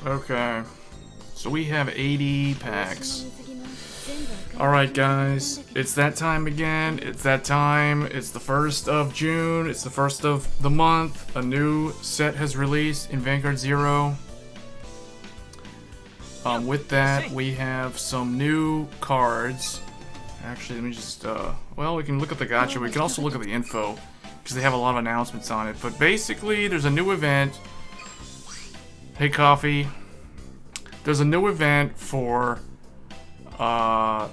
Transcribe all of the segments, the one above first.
Okay, so we have 80 packs. Alright guys, it's that time again. It's that time. It's the 1st of June. It's the 1st of the month. A new set has released in Vanguard 0. With that, we have some new cards. Actually, let me just, well, we can look at the gacha. We can also look at the info, because they have a lot of announcements on it. But basically, there's a new event. Hey, Coffee. There's a new event for, the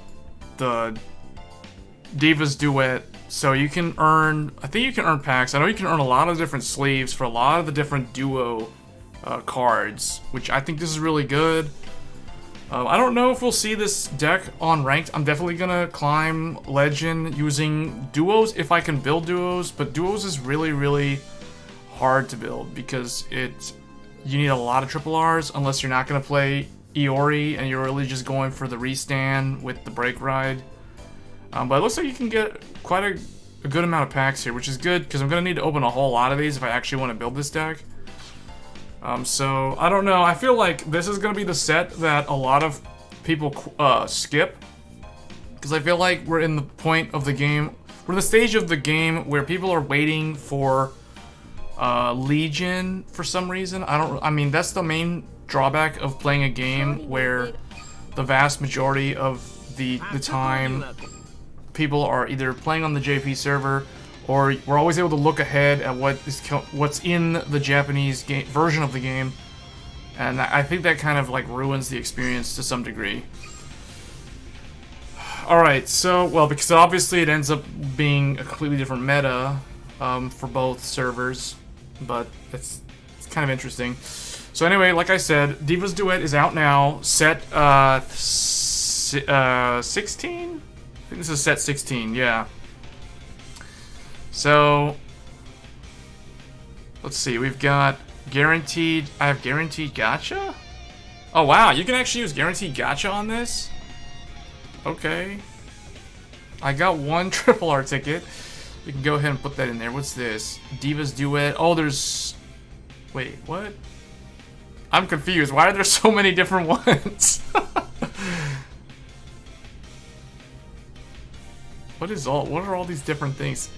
Divas Duet. So you can earn, I think you can earn packs. I know you can earn a lot of different sleeves for a lot of the different duo cards, which I think this is really good. I don't know if we'll see this deck on ranked. I'm definitely gonna climb Legend using duos if I can build duos, but duos is really, really hard to build because you need a lot of triple Rs unless you're not gonna play Iori and you're really just going for the restand with the break ride. But it looks like you can get quite a good amount of packs here, which is good because I'm gonna need to open a whole lot of these if I actually want to build this deck. So, I don't know, I feel like this is going to be the set that a lot of people skip. Because I feel like we're in the point of the game, we're in the stage of the game where people are waiting for Legion for some reason. I mean, that's the main drawback of playing a game where the vast majority of the time people are either playing on the JP server, or we're always able to look ahead at what's in the Japanese version of the game, and I think that kind of like ruins the experience to some degree. Alright, so, well, because obviously it ends up being a completely different meta for both servers, but it's kind of interesting. So anyway, like I said, Divas Duet is out now, set 16? I think this is set 16, yeah. So, let's see, we've got guaranteed, I have guaranteed gacha? Oh wow, you can actually use guaranteed gacha on this? Okay. I got one triple R ticket. We can go ahead and put that in there. What's this? Divas Duet. Oh, there's... Wait, what? I'm confused. Why are there so many different ones? What are all these different things?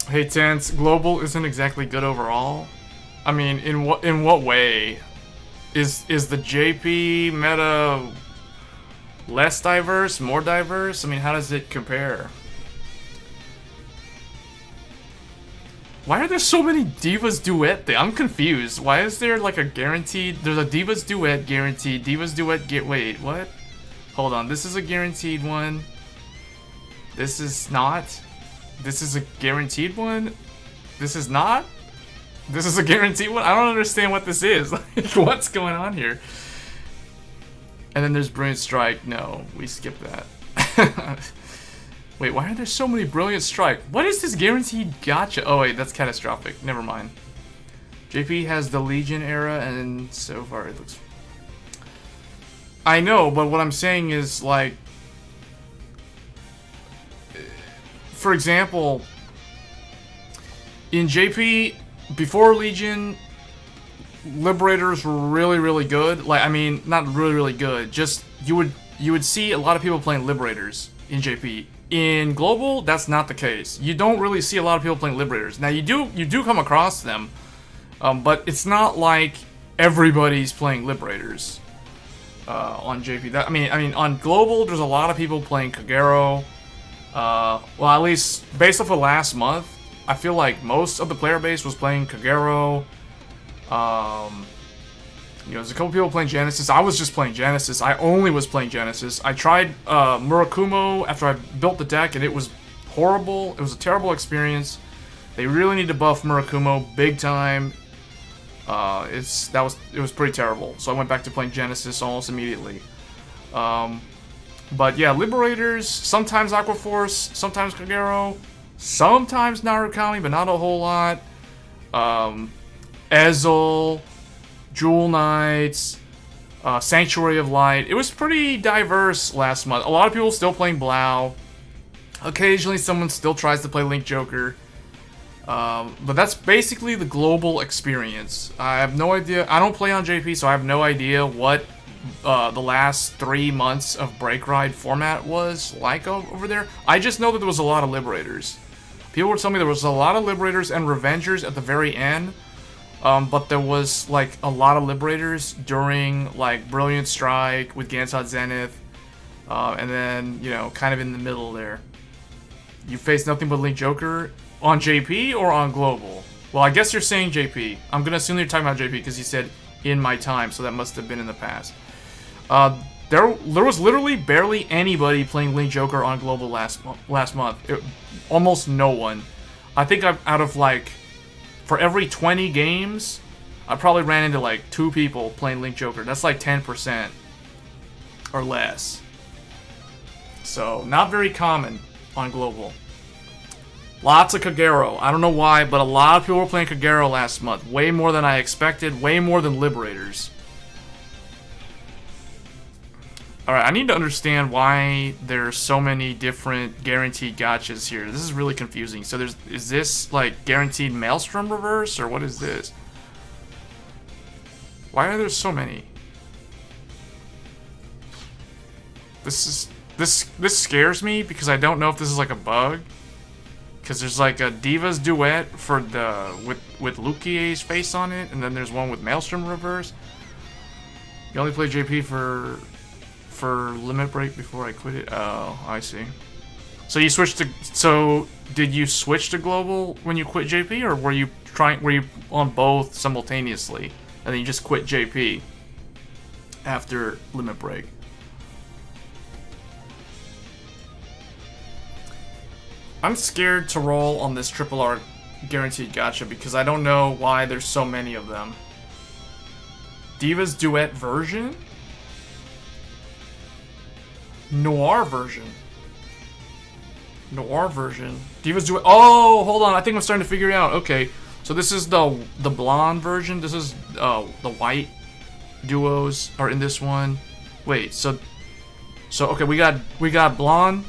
Hey Tense, global isn't exactly good overall. I mean, in what way? Is the JP meta less diverse, more diverse? I mean, how does it compare? Why are there so many Divas Duet things? I'm confused. Why is there like a guaranteed? There's a Divas Duet guaranteed. Divas Duet wait, what? Hold on. This is a guaranteed one. This is not. This is a guaranteed one? This is not? This is a guaranteed one? I don't understand what this is. Like, what's going on here? And then there's Brilliant Strike. No, we skipped that. Wait, why are there so many Brilliant Strike? What is this guaranteed gacha? Oh wait, that's catastrophic. Never mind. JP has the Legion era, and so far it looks... I know, but what I'm saying is, like... For example, in JP, before Legion, Liberators were really, really good. Like, I mean, not really, really good. Just, you would see a lot of people playing Liberators in JP. In Global, that's not the case. You don't really see a lot of people playing Liberators. Now, you do come across them, but it's not like everybody's playing Liberators on JP. I mean, on Global, there's a lot of people playing Kagero. Well, at least based off of last month, I feel like most of the player base was playing Kagero. You know, there's a couple people playing Genesis. I was just playing Genesis. I only was playing Genesis. I tried Murakumo after I built the deck, and it was horrible. It was a terrible experience. They really need to buff Murakumo big time. It was pretty terrible. So I went back to playing Genesis almost immediately. But yeah, Liberators, sometimes Aquaforce, sometimes Kagero, sometimes Narukami, but not a whole lot. Ezel, Jewel Knights, Sanctuary of Light. It was pretty diverse last month. A lot of people still playing Blau. Occasionally someone still tries to play Link Joker. But that's basically the global experience. I have no idea. I don't play on JP, so I have no idea what the last 3 months of Break Ride format was like over there. I just know that there was a lot of Liberators. People were telling me there was a lot of Liberators and Revengers at the very end. But there was like a lot of Liberators during like Brilliant Strike with Gansot Zenith. And then, you know, kind of in the middle there. You face nothing but Link Joker on JP or on Global? Well, I guess you're saying JP. I'm going to assume you're talking about JP because you said in my time, so that must have been in the past. There was literally barely anybody playing Link Joker on Global last month. Almost no one. I think out of like, for every 20 games, I probably ran into like 2 people playing Link Joker. That's like 10% or less. So, not very common on Global. Lots of Kagero. I don't know why, but a lot of people were playing Kagero last month. Way more than I expected. Way more than Liberators. Alright, I need to understand why there's so many different guaranteed gachas here. This is really confusing. So is this like guaranteed Maelstrom reverse, or what is this? Why are there so many? This scares me because I don't know if this is like a bug. Because there's like a Divas Duet for the with Lukie's face on it, and then there's one with Maelstrom reverse. You only play JP for Limit Break before I quit it. Oh, I see. So you switched to. So did you switch to Global when you quit JP, or were you on both simultaneously, and then you just quit JP after Limit Break? I'm scared to roll on this Triple R guaranteed gacha because I don't know why there's so many of them. Divas Duet version? Noir version. Noir version. Divas Duet. Oh, hold on. I think I'm starting to figure it out. Okay. So this is the blonde version. This is the white duos are in this one. Wait, so okay, we got blonde.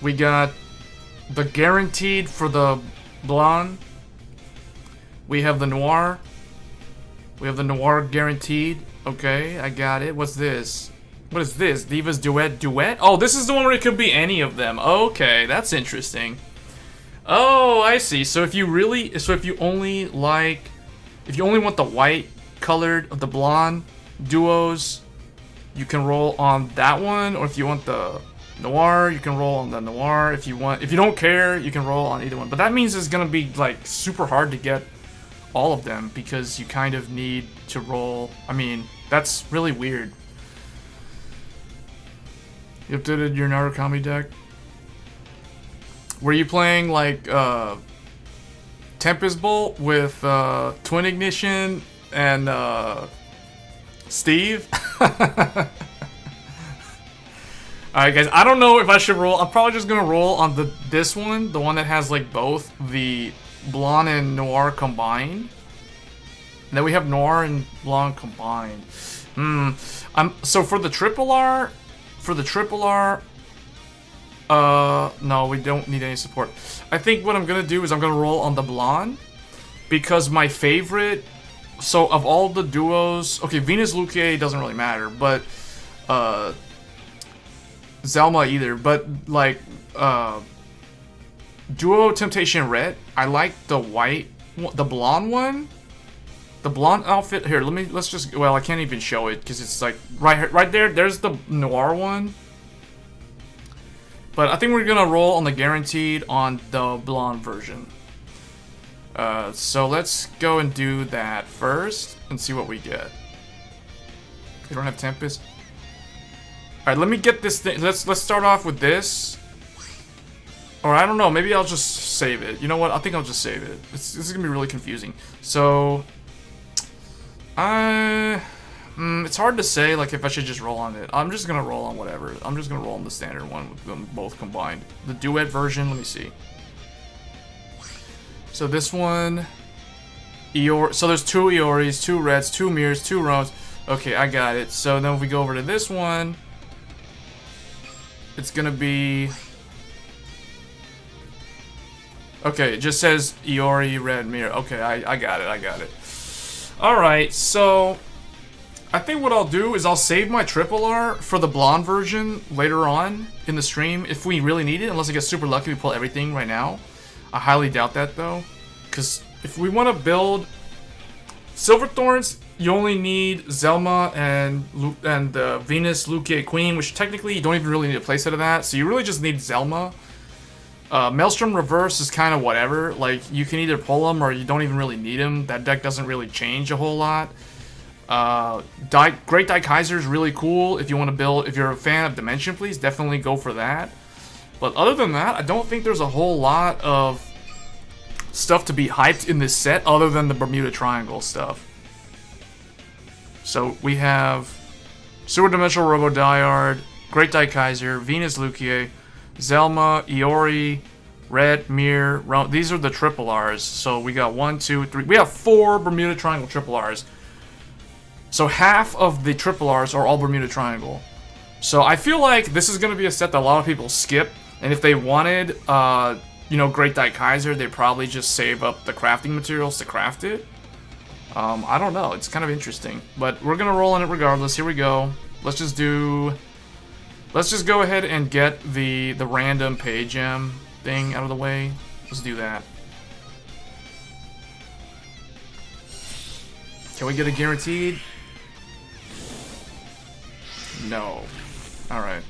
We got the guaranteed for the blonde. We have the noir. We have the noir guaranteed. Okay, I got it. What's this? What is this? Divas Duet? Oh, this is the one where it could be any of them. Okay, that's interesting. Oh, I see. So if you only want the white colored of the blonde duos, you can roll on that one, or if you want the noir, you can roll on the noir. If you don't care, you can roll on either one. But that means it's gonna be like super hard to get all of them because you kind of need to roll. I mean, that's really weird. You updated your Narukami deck? Were you playing like Tempest Bolt with Twin Ignition and Steve? Alright guys, I don't know if I should roll. I'm probably just gonna roll on this one, the one that has like both the blonde and noir combined. And then we have noir and blonde combined. So for the triple R, no, we don't need any support. I think what I'm gonna do is I'm gonna roll on the blonde because my favorite. So of all the duos, okay, Venus Luque doesn't really matter, but Zelma either, but like Duo Temptation Red, I like the blonde one. The blonde outfit here. Well, I can't even show it because it's like right there. There's the noir one. But I think we're gonna roll on the guaranteed on the blonde version. So let's go and do that first and see what we get. We don't have Tempest. All right, let me get this thing. Let's start off with this. Or I don't know. Maybe I'll just save it. You know what? I think I'll just save it. This is gonna be really confusing. So, it's hard to say like if I should just roll on it. I'm just gonna roll on whatever. I'm just gonna roll on the standard one with them both combined. The duet version. Let me see. So this one, Eeyore. So there's 2 Eoris, 2 Reds, 2 Mirrors, 2 Roams. Okay, I got it. So then if we go over to this one, it's gonna be... Okay, it just says Iori, Red Mirror. Okay, I got it. Alright, so... I think what I'll do is I'll save my triple R for the blonde version later on in the stream if we really need it, unless I get super lucky we pull everything right now. I highly doubt that though, because if we want to build Silverthorns, you only need Zelma and Venus Lucia Queen, which technically you don't even really need a playset of that, so you really just need Zelma. Maelstrom Reverse is kind of whatever, like you can either pull them or you don't even really need them. That deck doesn't really change a whole lot. Great Daikaiser is really cool if you want to build. If you're a fan of Dimension Please, definitely go for that. But other than that, I don't think there's a whole lot of stuff to be hyped in this set other than the Bermuda Triangle stuff. So we have Sewer Dimensional Robo Diard, Great Daikaiser, Venus Lucia, Zelma, Iori, Red Mirror. These are the triple R's. So we got 1, 2, 3. We have 4 Bermuda Triangle triple R's. So half of the triple R's are all Bermuda Triangle. So I feel like this is going to be a set that a lot of people skip. And if they wanted, you know, Great Daikaiser, they'd probably just save up the crafting materials to craft it. I don't know. It's kind of interesting. But we're going to roll in it regardless. Here we go. Let's just go ahead and get the random pay gem thing out of the way. Let's do that. Can we get a guaranteed? No. Alright.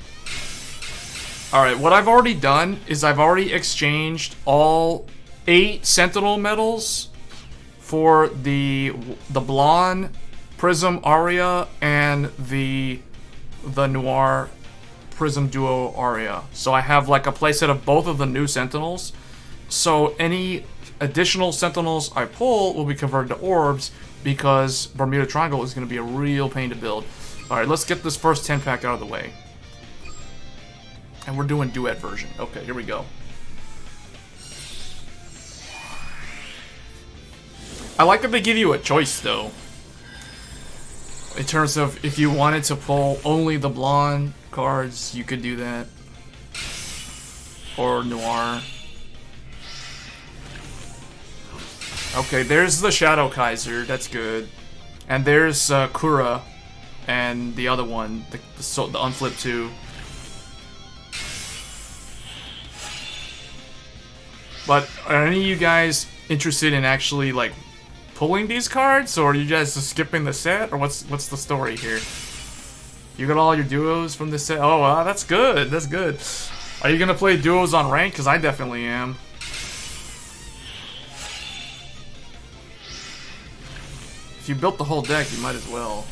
Alright, what I've already done is I've already exchanged all 8 Sentinel medals for the Blonde Prism Aria and the Noir Prism Duo Aria. So I have like a playset of both of the new Sentinels. So any additional Sentinels I pull will be converted to orbs because Bermuda Triangle is going to be a real pain to build. Alright, let's get this first 10-pack out of the way. And we're doing duet version. Okay, here we go. I like that they give you a choice, though. In terms of if you wanted to pull only the blonde cards, you could do that. Or Noir. Okay, there's the Shadow Kaiser. That's good. And there's Kura. And the other one, the Unflip 2. But are any of you guys interested in actually, like, pulling these cards? Or are you guys just skipping the set? Or what's the story here? You got all your duos from this set? Oh, wow, that's good. That's good. Are you going to play duos on rank? Because I definitely am. If you built the whole deck, you might as well.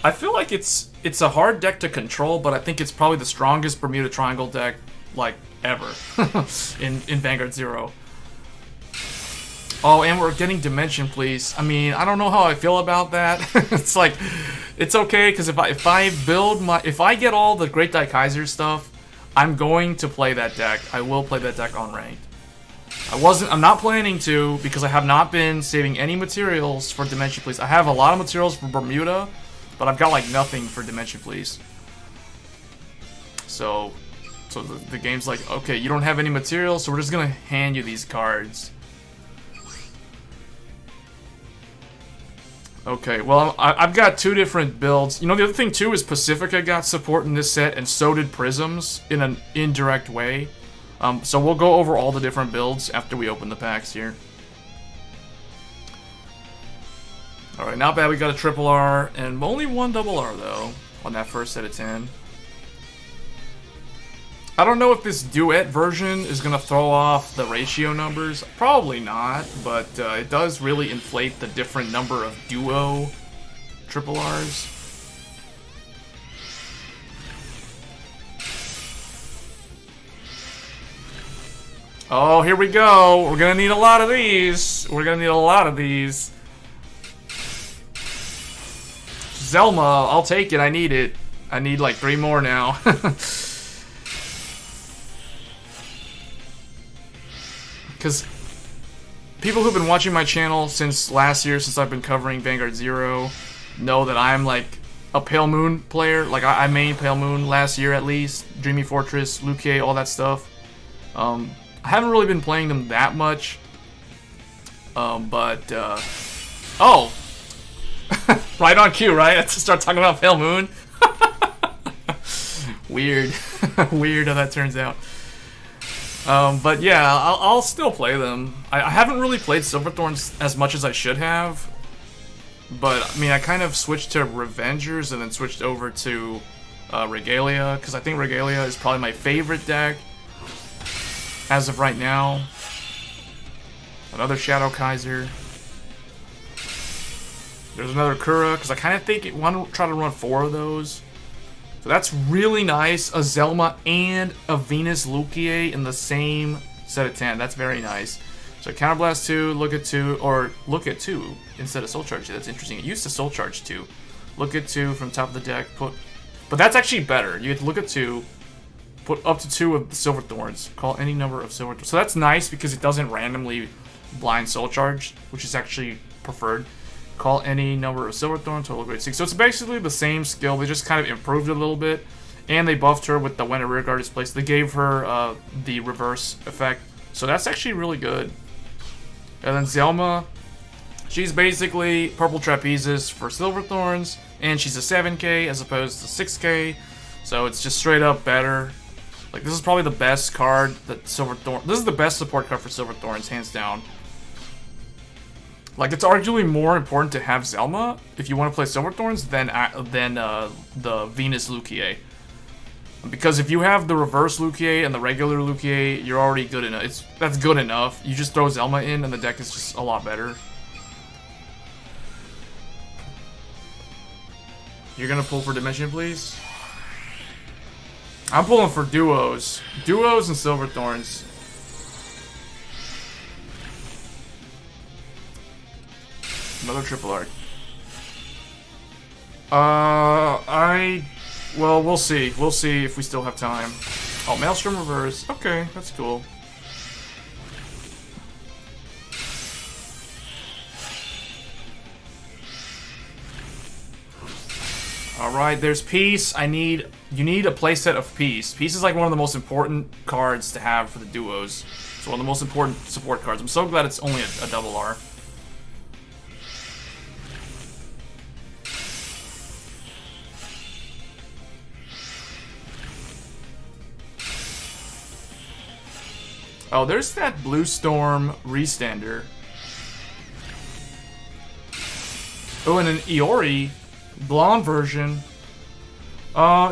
I feel like it's a hard deck to control, but I think it's probably the strongest Bermuda Triangle deck, like, ever in Vanguard 0. Oh, and we're getting Dimension Please. I mean, I don't know how I feel about that. It's like, it's okay, because if I get all the Great Daikaiser stuff, I'm going to play that deck. I will play that deck on ranked. I'm not planning to, because I have not been saving any materials for Dimension Please. I have a lot of materials for Bermuda, but I've got, like, nothing for Dimension Please. So the game's like, okay, you don't have any materials, so we're just gonna hand you these cards. Okay, well, I've got 2 different builds. You know, the other thing, too, is Pacifica got support in this set, and so did Prisms in an indirect way. So we'll go over all the different builds after we open the packs here. Alright, not bad. We got a triple R, and only 1 double R, though, on that first set of 10. I don't know if this duet version is going to throw off the ratio numbers. Probably not, but it does really inflate the different number of duo triple Rs. Oh, here we go. We're going to need a lot of these. Zelma, I'll take it. I need it. I need like 3 more now. Because people who've been watching my channel since last year, since I've been covering Vanguard 0, know that I'm like a Pale Moon player. Like, I mained Pale Moon last year at least. Dreamy Fortress, Luque, all that stuff. I haven't really been playing them that much. Oh! Right on cue, right? I have to start talking about Pale Moon. Weird. Weird how that turns out. But yeah, I'll still play them. I haven't really played Silverthorns as much as I should have. But, I mean, I kind of switched to Revengers and then switched over to Regalia, because I think Regalia is probably my favorite deck as of right now. Another Shadow Kaiser. There's another Kura, because I kind of think I want to try to run 4 of those. So that's really nice. A Zelma and a Venus Luque in the same set of 10. That's very nice. So Counterblast 2, look at 2, or look at 2 instead of Soul Charge 2. That's interesting. It used to Soul Charge 2. Look at 2 from top of the deck. But that's actually better. You get to look at 2, put up to 2 of the Silverthorns. Call any number of Silverthorns. So that's nice because it doesn't randomly blind Soul Charge, which is actually preferred. Call any number of Silverthorns, total grade 6. So it's basically the same skill. They just kind of improved it a little bit. And they buffed her with the when a rearguard is placed. They gave her the reverse effect. So that's actually really good. And then Zelma, she's basically Purple Trapezes for Silverthorns, and she's a 7k as opposed to 6k, so it's just straight up better. Like, this is probably the best card that Silverthorn. This is the best support card for Silverthorns, hands down. Like, it's arguably more important to have Zelma if you want to play Silverthorns than the Venus Luque. Because if you have the reverse Luque and the regular Luque, you're already good enough. That's good enough. You just throw Zelma in and the deck is just a lot better. You're gonna pull for Dimension, please? I'm pulling for duos. Duos and Silverthorns. Another triple arc. Well, we'll see. We'll see if we still have time. Oh, Maelstrom Reverse. Okay, that's cool. Alright, there's Peace. You need a playset of Peace. Peace is like one of the most important cards to have for the duos. It's one of the most important support cards. I'm so glad it's only a double R. Oh, there's that Blue Storm Restander. Oh, and an Iori blonde version.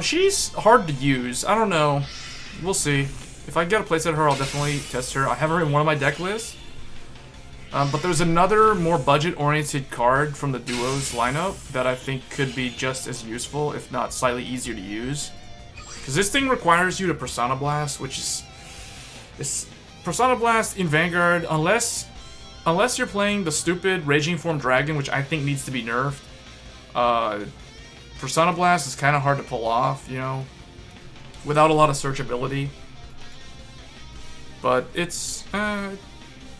She's hard to use. I don't know. We'll see. If I get a playset of her, I'll definitely test her. I have her in one of my deck lists. But there's another more budget-oriented card from the Duos lineup that I think could be just as useful, if not slightly easier to use. Because this thing requires you to Persona Blast, which is... Persona Blast in Vanguard, unless you're playing the stupid Raging Form Dragon, which I think needs to be nerfed, Persona Blast is kind of hard to pull off, you know, without a lot of searchability. But it's,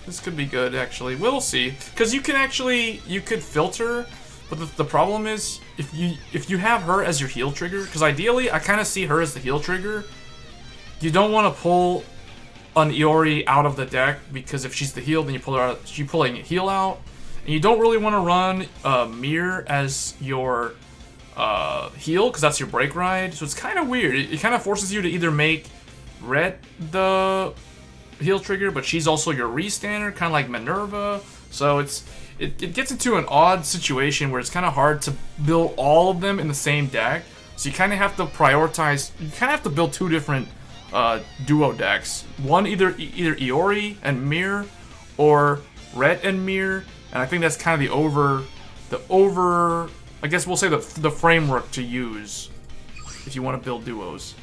this could be good, actually. We'll see, because you could filter, but the problem is, if you have her as your heal trigger, because ideally, I kind of see her as the heal trigger, you don't want to pull an Iori out of the deck, because if she's the heal, then you pull her out. You're pulling a heal out, and you don't really want to run Mirror as your heal, because that's your break ride. So it's kind of weird. It kind of forces you to either make Ret the heal trigger, but she's also your restander, kind of like Minerva. So it gets into an odd situation where it's kind of hard to build all of them in the same deck. So you kind of have to prioritize. You kind of have to build 2 different duo decks. One either Iori and Mir, or Ret and Mir, and I think that's kind of the over I guess we'll say the framework to use if you want to build duos.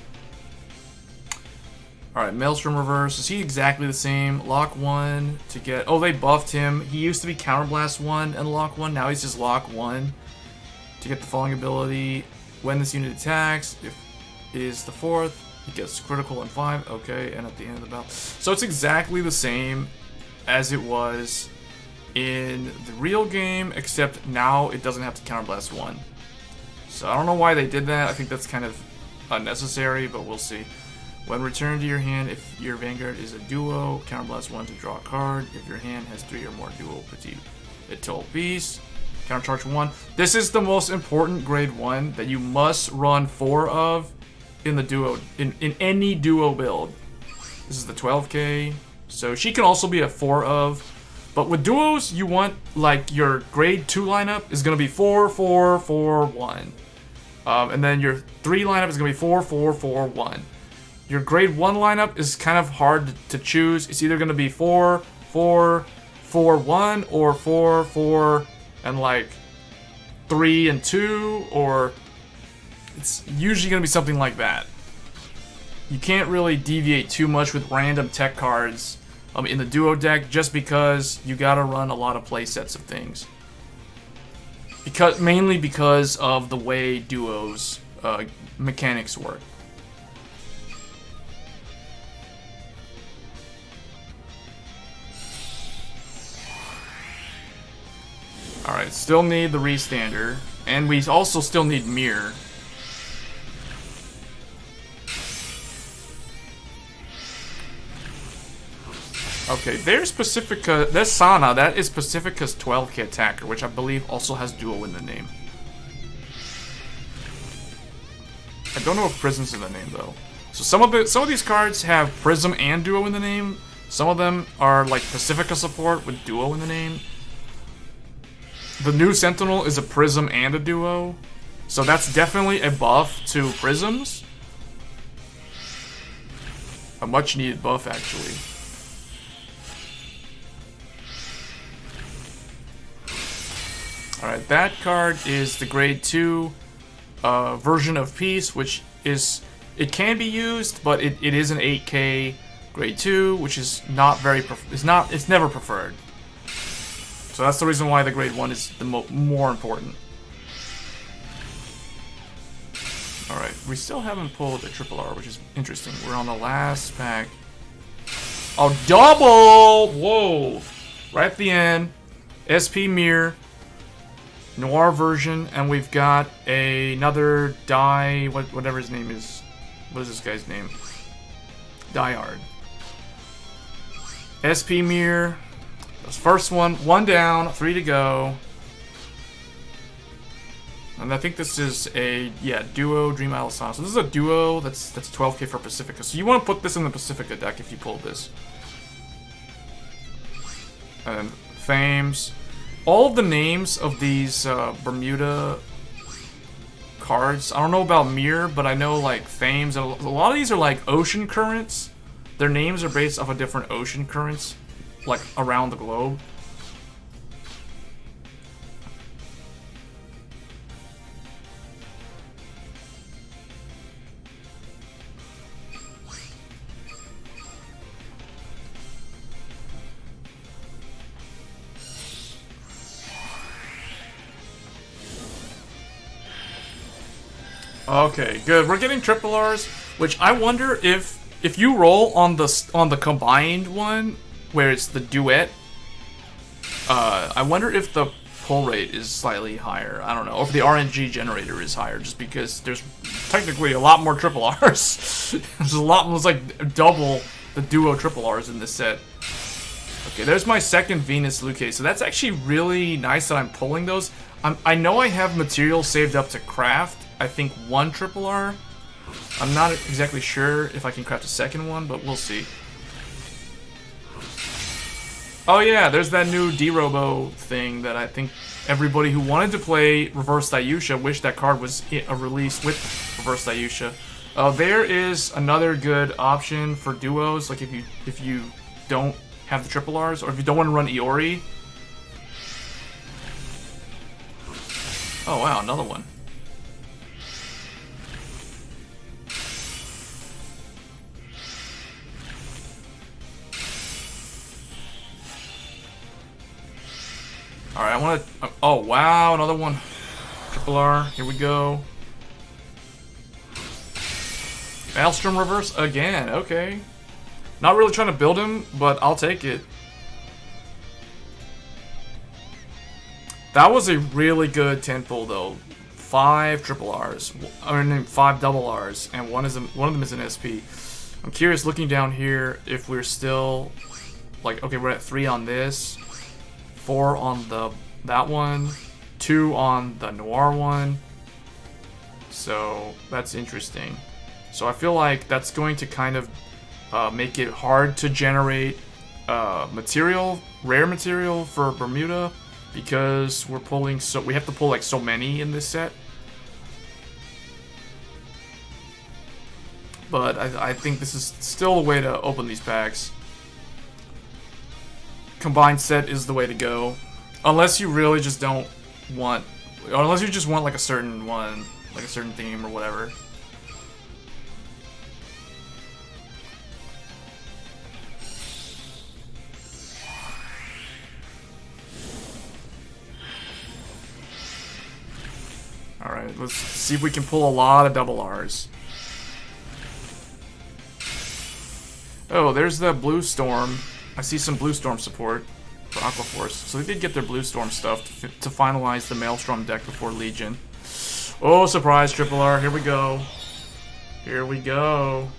Alright, Maelstrom Reverse. Is he exactly the same? Lock 1 to get... Oh, they buffed him. He used to be Counterblast 1 and Lock 1. Now he's just Lock 1 to get the following ability. When this unit attacks, if it is the 4th, he gets critical in 5, okay, and at the end of the battle. So it's exactly the same as it was in the real game, except now it doesn't have to Counterblast 1. So I don't know why they did that. I think that's kind of unnecessary, but we'll see. When returned to your hand, if your Vanguard is a duo, counterblast 1 to draw a card. If your hand has 3 or more duo petit Etoile Beast, countercharge 1. This is the most important grade 1 that you must run 4 of in the duo, in any duo build. This is the 12k, so she can also be a 4 of. But with duos, you want, like, your grade 2 lineup is going to be 4, 4, 4, 1. And then your 3 lineup is going to be 4, 4, 4, 1. Your grade 1 lineup is kind of hard to choose. It's either going to be 4, 4, 4, 1, or 4, 4, and like 3 and 2, or it's usually going to be something like that. You can't really deviate too much with random tech cards in the duo deck, just because you got to run a lot of play sets of things. Mainly because of the way duos mechanics work. Alright, still need the Restander, and we also still need Mirror. Okay, there's Pacifica, there's Sana, that is Pacifica's 12k attacker, which I believe also has duo in the name. I don't know if Prism's in the name though. So some of these cards have Prism and duo in the name. Some of them are like Pacifica support with duo in the name. The new Sentinel is a Prism and a duo, so that's definitely a buff to Prisms. A much needed buff, actually. Alright, that card is the grade 2 version of Peace, which is, it can be used, but it is an 8k grade 2, which is not very, it's never preferred. So that's the reason why the grade 1 is the more important. Alright, we still haven't pulled a triple R, which is interesting. We're on the last pack. Oh, double! Whoa! Right at the end. SP Mirror. Noir version, and we've got another whatever his name is. What is this guy's name? Diehard. SP Mirror. This first one down, 3 to go. And I think this is a, yeah, duo Dream Isle Sana. So this is a duo that's 12k for Pacifica. So you want to put this in the Pacifica deck if you pull this. And Thames. All of the names of these Bermuda cards, I don't know about Mirror, but I know like Thames. A lot of these are like ocean currents. Their names are based off of different ocean currents, like around the globe. Okay, good. We're getting triple Rs, which I wonder if you roll on the combined one where it's the duet. I wonder if the pull rate is slightly higher. I don't know, or if the RNG generator is higher, just because there's technically a lot more triple Rs. There's like double the duo triple Rs in this set. Okay, there's my second Venus Luque. So that's actually really nice that I'm pulling those. I know I have material saved up to craft, I think, 1 triple R. I'm not exactly sure if I can craft a second one, but we'll see. Oh yeah, there's that new D-Robo thing that I think everybody who wanted to play Reverse Dayusha wished that card was released with Reverse Dayusha. There is another good option for duos, like if you don't have the triple Rs, or if you don't want to run Iori. Oh wow, another one. Alright, I want to... Oh, wow, another one. Triple R, here we go. Maelstrom Reverse again, okay. Not really trying to build him, but I'll take it. That was a really good 10 pull, though. 5 triple R's, I mean 5 double R's, and one of them is an SP. I'm curious, looking down here, if we're still like, okay, we're at 3 on this, 4 on that one, 2 on the Noir one. So that's interesting. So I feel like that's going to kind of make it hard to generate material, rare material for Bermuda, because we're pulling we have to pull like so many in this set. But I think this is still the way to open these packs. Combined set is the way to go, unless you really just don't want, or unless you just want like a certain one, like a certain theme or whatever. Alright, let's see if we can pull a lot of double R's. Oh, there's the Blue Storm. I see some Blue Storm support for Aquaforce. So they did get their Blue Storm stuff to finalize the Maelstrom deck before Legion. Oh, surprise, Triple R. Here we go. Here we go.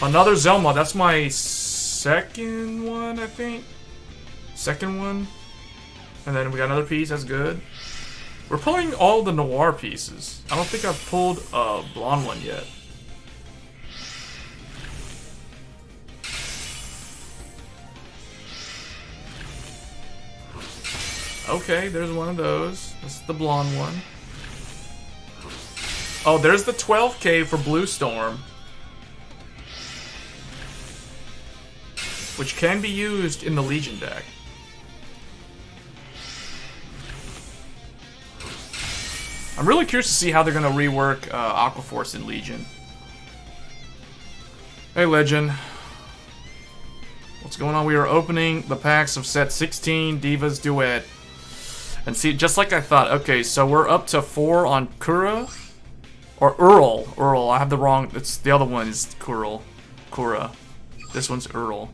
Another Zelma. That's my second one, I think. Second one. And then we got another piece. That's good. We're pulling all the Noir pieces. I don't think I've pulled a blonde one yet. Okay, there's one of those. This is the blonde one. Oh, there's the 12K for Blue Storm, which can be used in the Legion deck. I'm really curious to see how they're going to rework Aquaforce in Legion. Hey, Legend. What's going on? We are opening the packs of set 16, Divas Duet. And see, just like I thought. Okay, so we're up to 4 on Kura. Or Earl. Earl. I have the wrong... It's the other one is Kura. This one's Earl.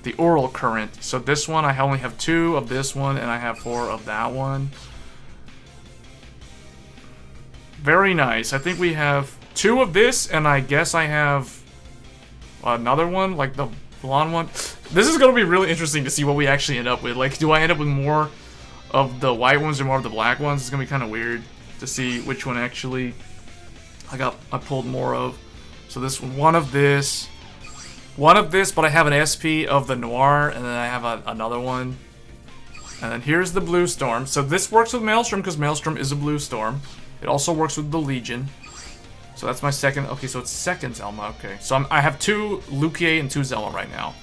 The Oral Current. So this one, I only have 2 of this one, and I have 4 of that one. Very nice. I think we have 2 of this, and I guess I have another one, like the blonde one. This is going to be really interesting to see what we actually end up with. Like, do I end up with more of the white ones or more of the black ones? It's going to be kind of weird to see which one actually I pulled more of. So this one of this, but I have an SP of the Noir, and then I have another one. And then here's the Blue Storm. So this works with Maelstrom because Maelstrom is a Blue Storm. It also works with the Legion. So that's my second. Okay, so it's second Zelma. Okay, so I have 2 Lukier and 2 Zelma right now.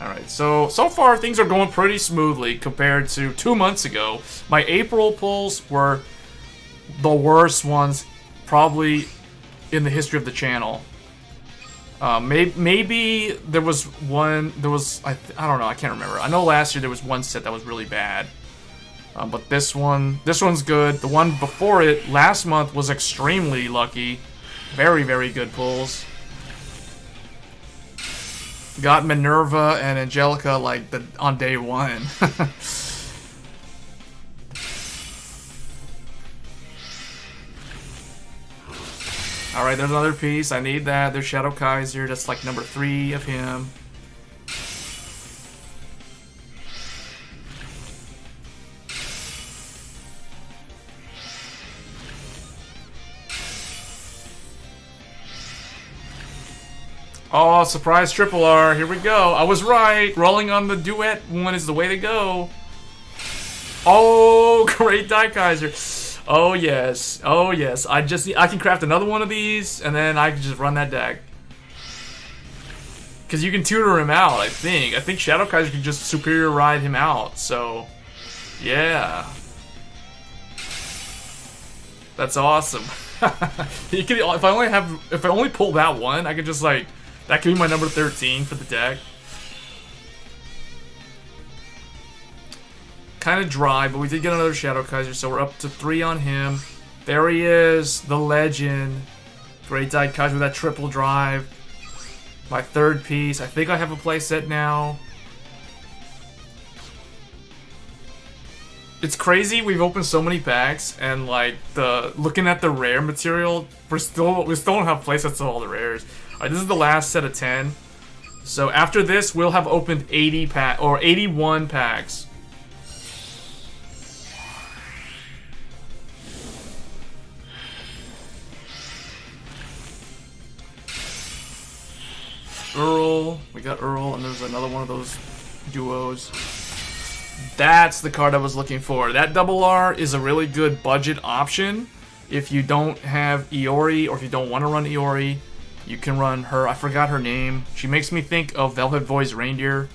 Alright, so far things are going pretty smoothly compared to 2 months ago. My April pulls were the worst ones probably in the history of the channel. Maybe there was one, I don't know, I can't remember. I know last year there was one set that was really bad. But this one's good. The one before it, last month, was extremely lucky. Very, very good pulls. Got Minerva and Angelica like on day 1. Alright, there's another piece. I need that. There's Shadow Kaiser. That's like number 3 of him. Oh, surprise Triple R. Here we go. I was right. Rolling on the duet one is the way to go. Oh, great Die Kaiser. Oh, yes. Oh, yes. I can craft another one of these, and then I can just run that deck. Because you can tutor him out, I think. I think Shadow Kaiser can just superior ride him out, so... yeah. That's awesome. If I only pull that one, I could just like... that could be my number 13 for the deck. Kind of dry, but we did get another Shadow Kaiser, so we're up to 3 on him. There he is, the legend. Great Die Kaiser with that triple drive. My 3rd piece. I think I have a playset now. It's crazy. We've opened so many packs, and like looking at the rare material, we still don't have playsets of all the rares. All right, this is the last set of 10. So after this, we'll have opened 81 packs. Earl, we got Earl, and there's another one of those duos. That's the card I was looking for. That double R is a really good budget option. If you don't have Iori, or if you don't want to run Iori, you can run her. I forgot her name. She makes me think of Velvet Voice Reindeer.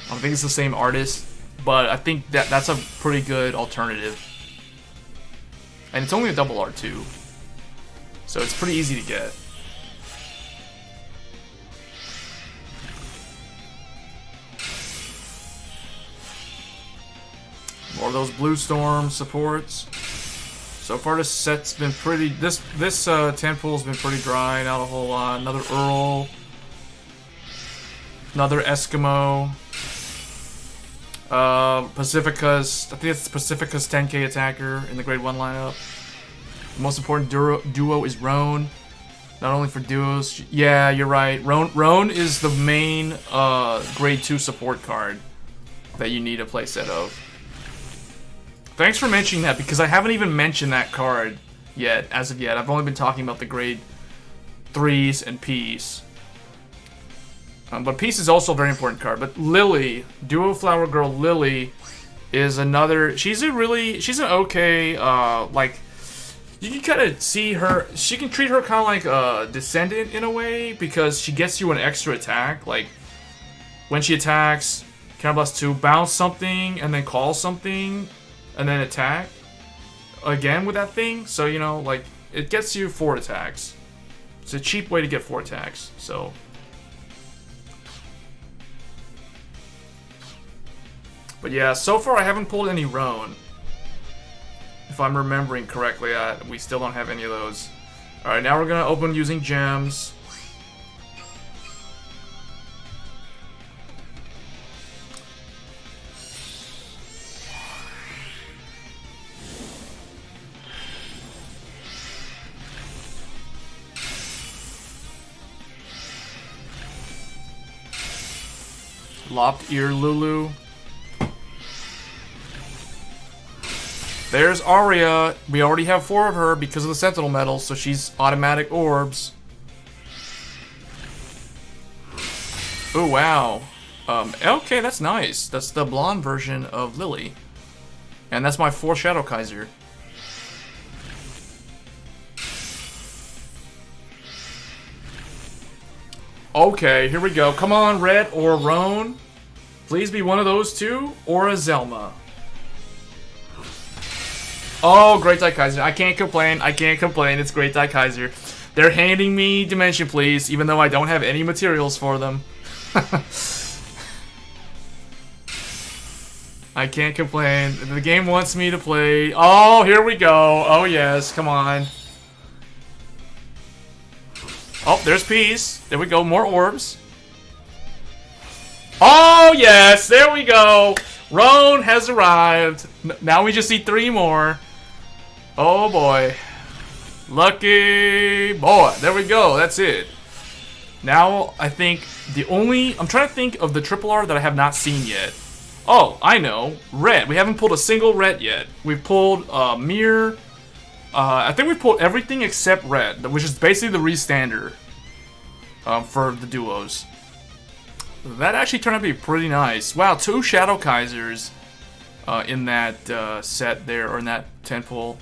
I don't think it's the same artist, but I think that's a pretty good alternative. And it's only a double R too, so it's pretty easy to get. More of those Blue Storm supports. So far, this set's been pretty. This 10 pool's been pretty dry. Not a whole lot. Another Earl. Another Eskimo. Pacifica's. I think it's Pacifica's 10k attacker in the Grade 1 lineup. The most important duo is Roan. Not only for duos. Yeah, you're right. Roan is the main Grade 2 support card that you need a playset of. Thanks for mentioning that, because I haven't even mentioned that card yet, as of yet. I've only been talking about the Grade 3s and Peace. But Peace is also a very important card. But Lily, Duo Flower Girl Lily, is another... She's an okay, like... You can kind of see her... She can treat her kind of like a Descendant in a way, because she gets you an extra attack. Like, when she attacks, Counterblast 2, bounce something, and then call something... and then attack again with that thing. So, you know, like, it gets you 4 attacks. It's a cheap way to get 4 attacks, so. But yeah, so far I haven't pulled any Roan. If I'm remembering correctly, we still don't have any of those. Alright, now we're gonna open using gems. Lopped Ear Lulu. There's Aria. We already have 4 of her because of the Sentinel medal, so she's automatic orbs. Oh, wow. Okay, that's nice. That's the blonde version of Lily. And that's my 4 Shadow Kaiser. Okay, here we go. Come on, Red or Roan. Please be one of those two, or a Zelma. Oh, Great Dai Kaiser. I can't complain. I can't complain. It's Great Dai Kaiser. They're handing me Dimension Please, even though I don't have any materials for them. I can't complain. The game wants me to play. Oh, here we go. Oh, yes. Come on. Oh, there's Peace. There we go. More orbs. Oh, yes. There we go. Roan has arrived. Now we just need 3 more. Oh, boy. Lucky boy. There we go. That's it. Now, I think the only... I'm trying to think of the triple R that I have not seen yet. Oh, I know. Red. We haven't pulled a single Red yet. We've pulled Mirror... I think we've pulled everything except Red, which is basically the re-standard for the duos. That actually turned out to be pretty nice. Wow, 2 Shadow Kaisers in that set there, or in that 10 pull.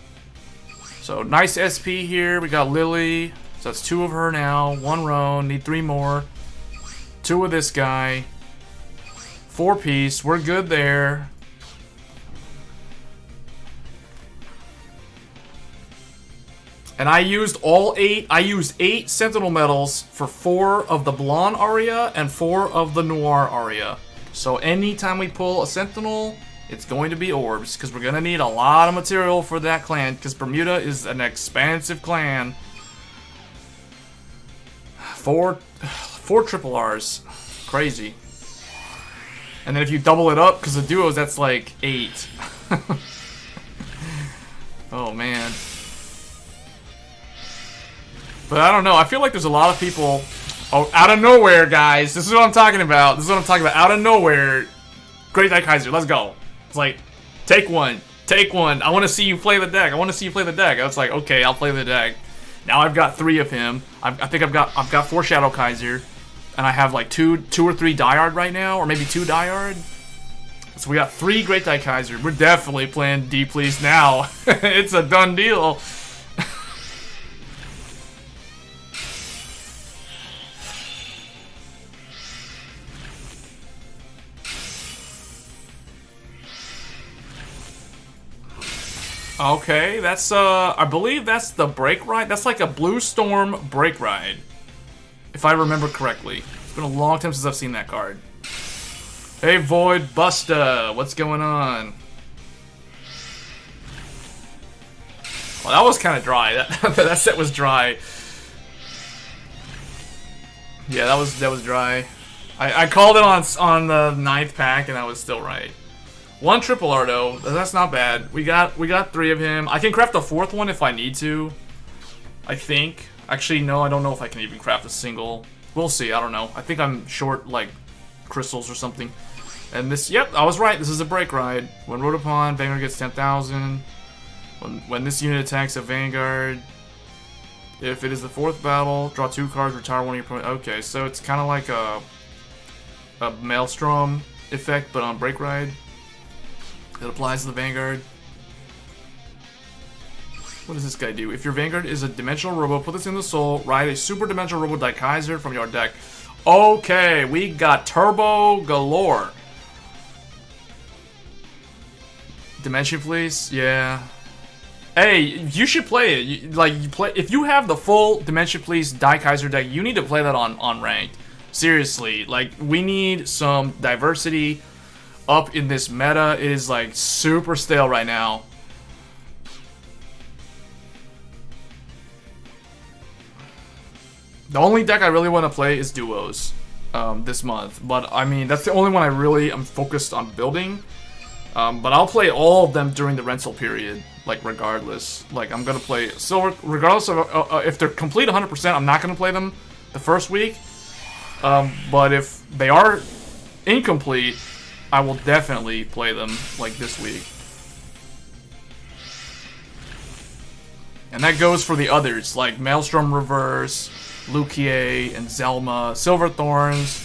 So, nice SP here. We got Lily. So, that's 2 of her now. 1 Roan. Need 3 more. 2 of this guy. 4 Peace. We're good there. And I used all 8. I used 8 Sentinel medals for 4 of the Blonde Aria and 4 of the Noir Aria. So anytime we pull a Sentinel, it's going to be orbs, because we're going to need a lot of material for that clan, because Bermuda is an expansive clan. 4 triple Rs. Crazy. And then if you double it up, because the duos, that's like 8. Oh man. But I don't know. I feel like there's a lot of people. Oh, out of nowhere, guys. This is what I'm talking about. This is what I'm talking about. Out of nowhere. Great Deck Kaiser. Let's go. It's like, take one. Take one. I want to see you play the deck. I want to see you play the deck. I was like, okay, I'll play the deck. Now I've got 3 of him. I think I've got 4 Shadow Kaiser, and I have like two or 3 Diard right now, or maybe 2 Diard. So we got 3 Great Deck Kaiser. We're definitely playing D Please now. It's a done deal. Okay, that's I believe that's the Break Ride. That's like a Blue Storm Break Ride, if I remember correctly. It's been a long time since I've seen that card. Hey Void Busta, what's going on? Well, that was kind of dry. That set was dry. Yeah, that was dry. I called it on the 9th pack, and I was still right. 1 triple R though. That's not bad. We got 3 of him. I can craft a 4th one if I need to. I think. Actually, no. I don't know if I can even craft a single. We'll see. I don't know. I think I'm short like crystals or something. And this, yep, I was right. This is a break ride. When rode upon, Vanguard gets 10,000. When this unit attacks a Vanguard, if it is the 4th battle, draw 2 cards, retire one of your opponent. Okay, so it's kind of like a Maelstrom effect, but on break ride. It applies to the Vanguard. What does this guy do? If your Vanguard is a Dimensional Robo, put this in the soul, ride a Super Dimensional Robo Deck Kaiser from your deck. Okay, we got Turbo galore. Dimension Fleece? Yeah. Hey, you should play it. If you have the full Dimension Fleece Die Kaiser deck, you need to play that on ranked. Seriously, like, we need some diversity up in this meta. It is like super stale right now. The only deck I really want to play is duos this month, but I mean that's the only one I really am focused on building. But I'll play all of them during the rental period, like regardless. Like I'm gonna play silver regardless of if they're complete 100%. I'm not gonna play them the first week. But if they are incomplete, I will definitely play them, like, this week. And that goes for the others, like Maelstrom Reverse, Lukier, and Zelma, Silver Thorns,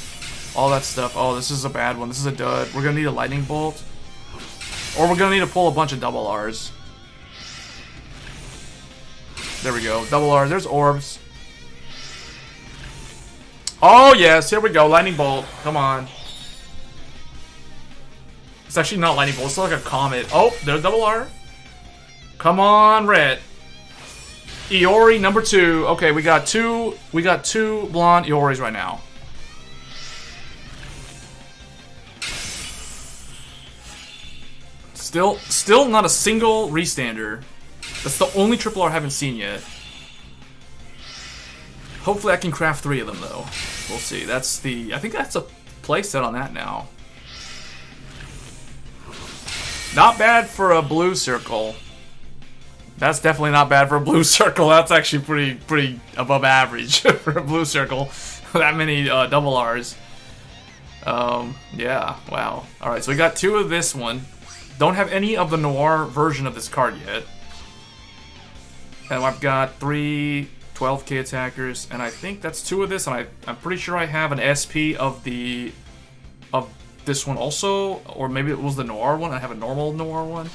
all that stuff. Oh, this is a bad one. This is a dud. We're gonna need a Lightning Bolt. Or we're gonna need to pull a bunch of double R's. There we go. Double R's. There's orbs. Oh, yes. Here we go. Lightning Bolt. Come on. It's actually not Lightning Bolt. It's like a Comet. Oh, there's double R. Come on, red. Iori number 2. Okay, we got two blonde Ioris right now. Still not a single restander. That's the only triple R I haven't seen yet. Hopefully I can craft 3 of them though. We'll see. I think that's a playset on that now. Not bad for a blue circle. That's definitely not bad for a blue circle. That's actually pretty above average for a blue circle. That many double R's. Yeah, wow. Alright, so we got 2 of this one. Don't have any of the noir version of this card yet. And I've got 3 12k attackers, and I think that's 2 of this, and I'm pretty sure I have an SP of this one also, or maybe it was the noir one. I have a normal noir one.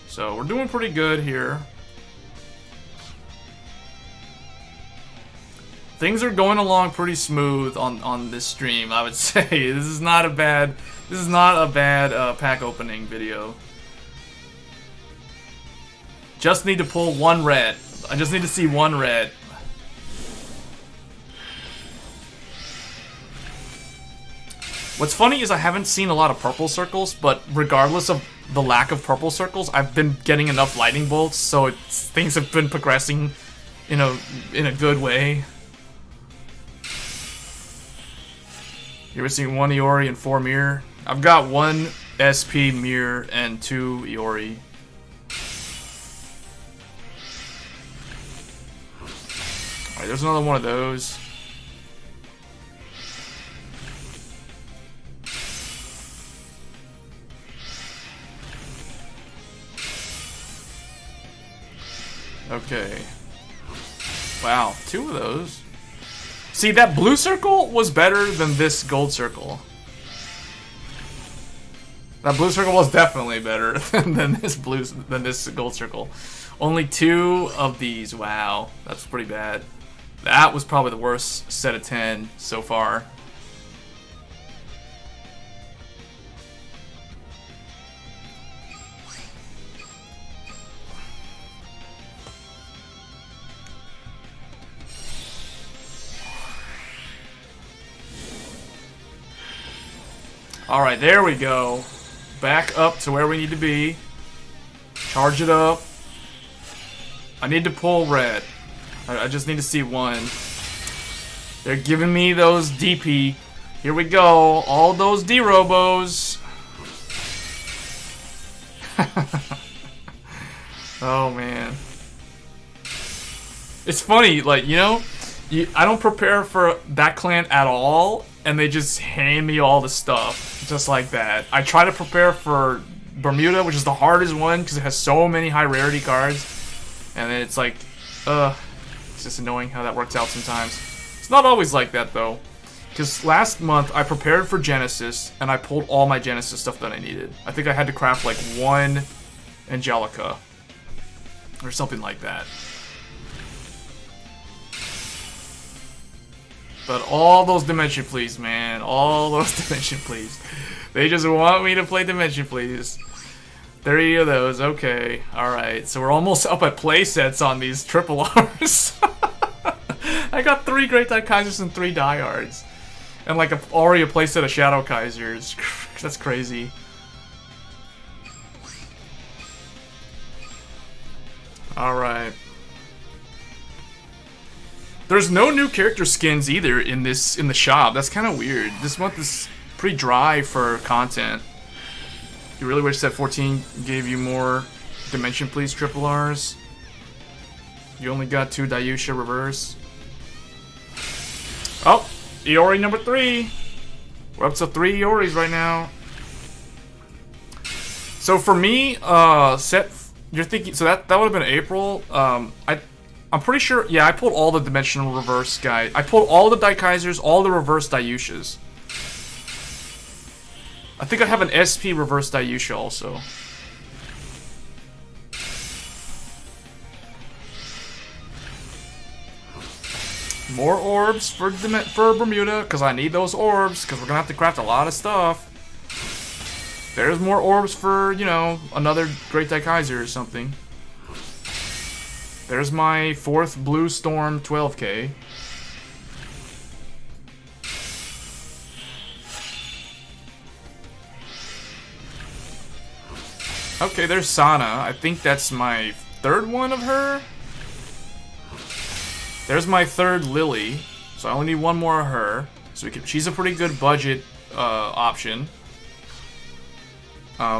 So we're doing pretty good here. Things are going along pretty smooth on this stream, I would say. This is not a bad pack opening video. Just need to pull 1 red. I just need to see 1 red. What's funny is I haven't seen a lot of purple circles, but regardless of the lack of purple circles, I've been getting enough lightning bolts, so things have been progressing in a good way. You ever seen 1 Iori and 4 Mirror? I've got 1 SP, Mirror, and 2 Iori. Alright, there's another one of those. Okay. Wow, 2 of those. See, that blue circle was better than this gold circle. That blue circle was definitely better than this gold circle. Only 2 of these. Wow, that's pretty bad. That was probably the worst set of 10 so far. Alright, there we go. Back up to where we need to be. Charge it up. I need to pull red. I just need to see one. They're giving me those DP. Here we go. All those D-Robos. Oh, man. It's funny, like, you know, I don't prepare for that clan at all, and they just hand me all the stuff, just like that. I try to prepare for Bermuda, which is the hardest one, because it has so many high rarity cards, and then it's like, it's just annoying how that works out sometimes. It's not always like that, though, because last month I prepared for Genesis, and I pulled all my Genesis stuff that I needed. I think I had to craft, like, 1 Angelica, or something like that. But all those Dimension Please, man. All those Dimension Please. They just want me to play Dimension Please. 3 of those. Okay. Alright. So we're almost up at playsets on these triple R's. I got 3 Great Die Kaisers and 3 Diehards. And like already a playset of Shadow Kaisers. That's crazy. Alright. There's no new character skins either in the shop. That's kind of weird. This month is pretty dry for content. You really wish that 14 gave you more Dimension Please triple R's. You only got 2 Dayusha reverse. Oh, Iori number 3. We're up to 3 Ioris right now. So for me, you're thinking, so that would have been April. I'm pretty sure, yeah, I pulled all the dimensional reverse guys. I pulled all the Daikaisers, all the reverse Dayushas. I think I have an SP reverse Dayusha also. More orbs for Bermuda, because I need those orbs, because we're going to have to craft a lot of stuff. There's more orbs for, you know, another Great Daikaiser or something. There's my 4th Blue Storm 12K. Okay, there's Sana. I think that's my 3rd one of her. There's my 3rd Lily. So I only need 1 more of her. So she's a pretty good budget option.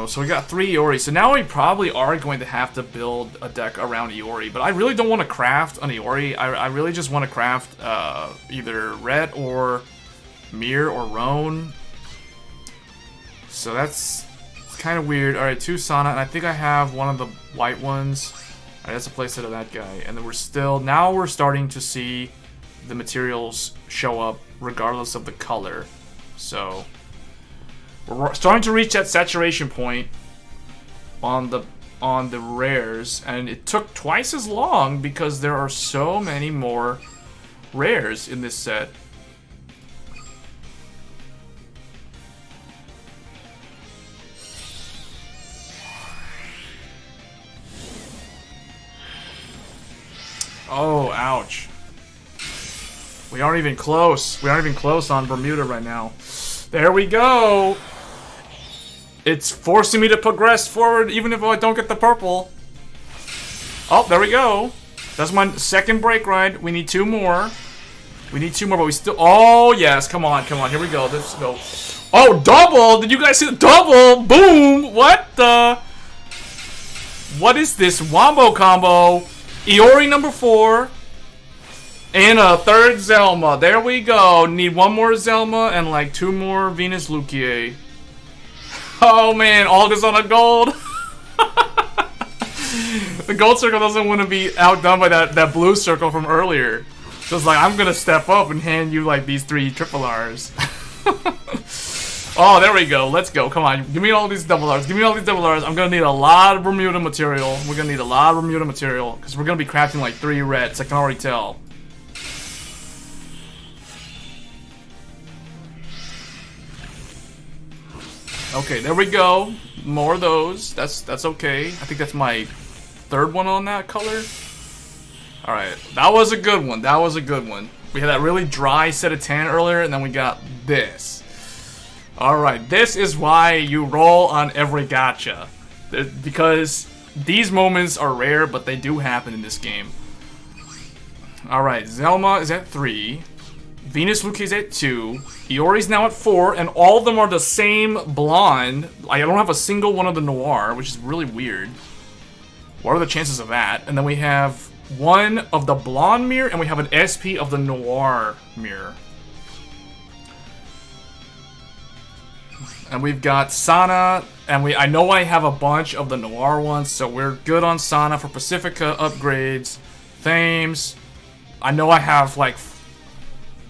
So we got 3 Iori. So now we probably are going to have to build a deck around Iori. But I really don't want to craft an Iori. I really just want to craft either Red or Mir or Roan. So that's kind of weird. Alright, 2 Sana. And I think I have one of the white ones. Alright, that's a playset of that guy. And then now we're starting to see the materials show up regardless of the color. So we're starting to reach that saturation point on the rares, and it took twice as long because there are so many more rares in this set. Oh, ouch. We aren't even close. We aren't even close on Bermuda right now. There we go. It's forcing me to progress forward even if I don't get the purple. Oh, there we go. That's my 2nd break ride. We need 2 more. We need 2 more, but we still... Oh, yes. Come on, come on. Here we go. Let's go. Oh, double! Did you guys see the double? Boom! What the? What is this wombo combo? Iori number 4. And a third Zelma. There we go. Need one more Zelma and like 2 more Venus Luquier. Oh man, all this on a gold. The gold circle doesn't want to be outdone by that blue circle from earlier. So it's like, I'm gonna step up and hand you like these 3 triple R's. Oh, there we go. Let's go. Come on. Give me all these double R's. Give me all these double R's. I'm going to need a lot of Bermuda material. We're going to need a lot of Bermuda material. Because we're going to be crafting like 3 reds. I can already tell. Okay, there we go. More of those. That's okay. I think that's my 3rd one on that color. Alright. That was a good one. That was a good one. We had that really dry set of 10 earlier. And then we got this. Alright, this is why you roll on every gacha. Because these moments are rare, but they do happen in this game. Alright, Zelma is at 3. Venus Luque is at 2. Iori's now at 4, and all of them are the same blonde. I don't have a single one of the noir, which is really weird. What are the chances of that? And then we have one of the blonde mirror, and we have an SP of the noir mirror. And we've got Sana, and I know I have a bunch of the Noir ones, so we're good on Sana for Pacifica upgrades. Thames, I know I have like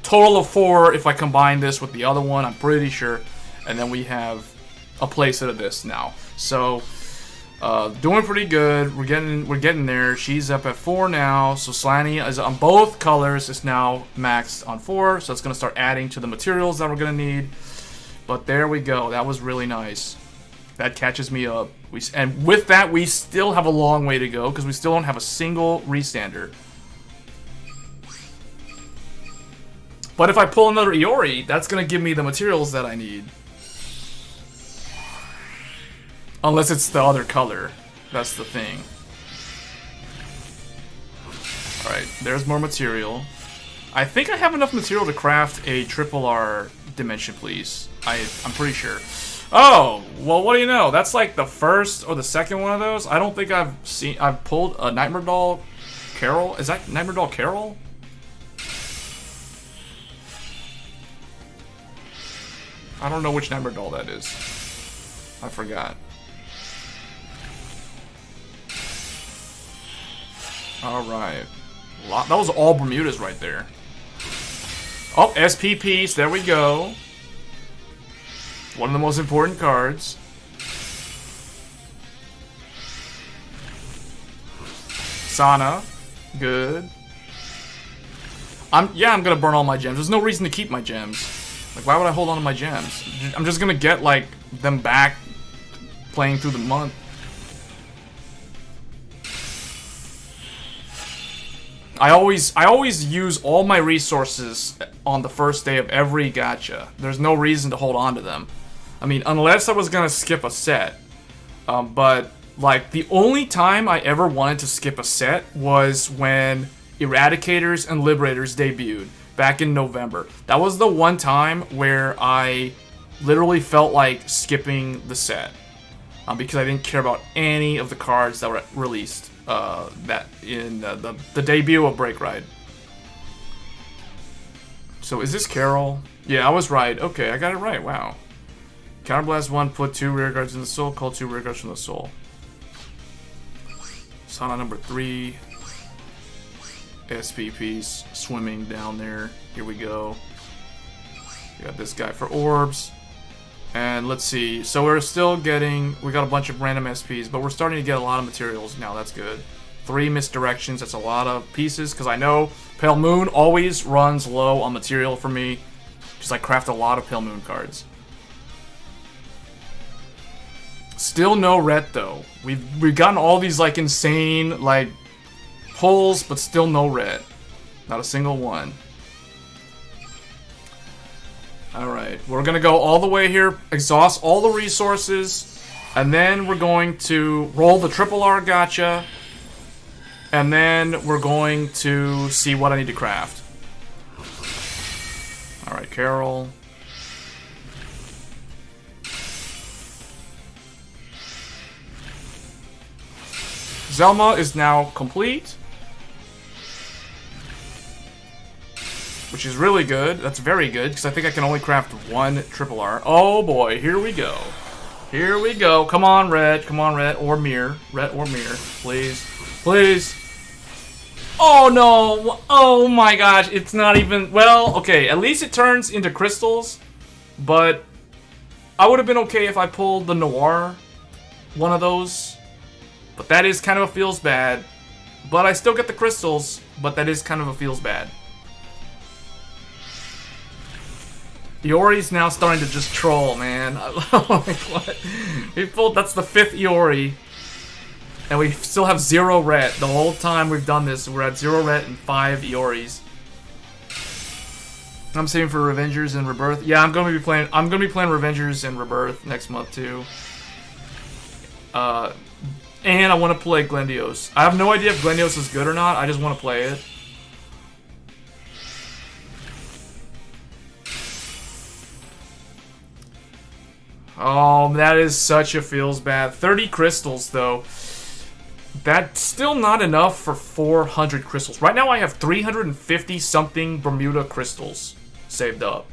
total of 4 if I combine this with the other one, I'm pretty sure. And then we have a playset of this now. So, doing pretty good. We're getting there. She's up at 4 now, so Slaney is on both colors. Is now maxed on 4, so it's gonna start adding to the materials that we're gonna need. But there we go. That was really nice. That catches me up. And with that, we still have a long way to go because we still don't have a single restander. But if I pull another Iori, that's going to give me the materials that I need. Unless it's the other color. That's the thing. Alright, there's more material. I think I have enough material to craft a triple R dimension, please. I'm pretty sure. Oh, well, what do you know? That's like the first or the second one of those. I don't think I've pulled a Nightmare Doll Carol. Is that Nightmare Doll Carol? I don't know which Nightmare Doll that is. I forgot. Alright. That was all Bermudas right there. Oh, SP piece. There we go. One of the most important cards. Sana. Good. I'm gonna burn all my gems. There's no reason to keep my gems. Like, why would I hold on to my gems? I'm just gonna get, like, them back playing through the month. I always use all my resources on the first day of every gacha. There's no reason to hold on to them. I mean, unless I was gonna skip a set. But, like, the only time I ever wanted to skip a set was when Eradicators and Liberators debuted back in November. That was the one time where I literally felt like skipping the set. Because I didn't care about any of the cards that were released that in the debut of Break Ride. So is this Carol? Yeah, I was right. Okay, I got it right. Wow. Counterblast 1, put 2 rear guards in the soul, call 2 rear guards from the soul. Sana number 3. SP piece swimming down there. Here we go. We got this guy for orbs. And let's see. So we're still getting... We got a bunch of random SPs, but we're starting to get a lot of materials now. That's good. 3 misdirections. That's a lot of pieces, because I know Pale Moon always runs low on material for me. Because I craft a lot of Pale Moon cards. Still no ret, though. We've gotten all these, like, insane, like, pulls, but still no ret. Not a single one. Alright, we're gonna go all the way here, exhaust all the resources, and then we're going to roll the triple R gacha, and then we're going to see what I need to craft. Alright, Carol. Zelma is now complete. Which is really good. That's very good, because I think I can only craft one triple R. Oh boy, here we go. Here we go. Come on, red. Come on, red. Or mirror. Red or mirror. Please. Please. Oh no. Oh my gosh. It's not even... Well, okay. At least it turns into crystals. But I would have been okay if I pulled the Noir. One of those. But that is kind of a feels bad. But I still get the crystals. But that is kind of a feels bad. Iori's now starting to just troll, man. What? We pulled, that's the 5th Iori. And we still have 0 ret. The whole time we've done this, we're at 0 ret and 5 Ioris. I'm saving for Revengers and Rebirth. Yeah, I'm gonna be playing Revengers and Rebirth next month too. And I want to play Glendios. I have no idea if Glendios is good or not. I just want to play it. Oh, that is such a feels bad. 30 crystals, though. That's still not enough for 400 crystals. Right now I have 350-something Bermuda crystals saved up.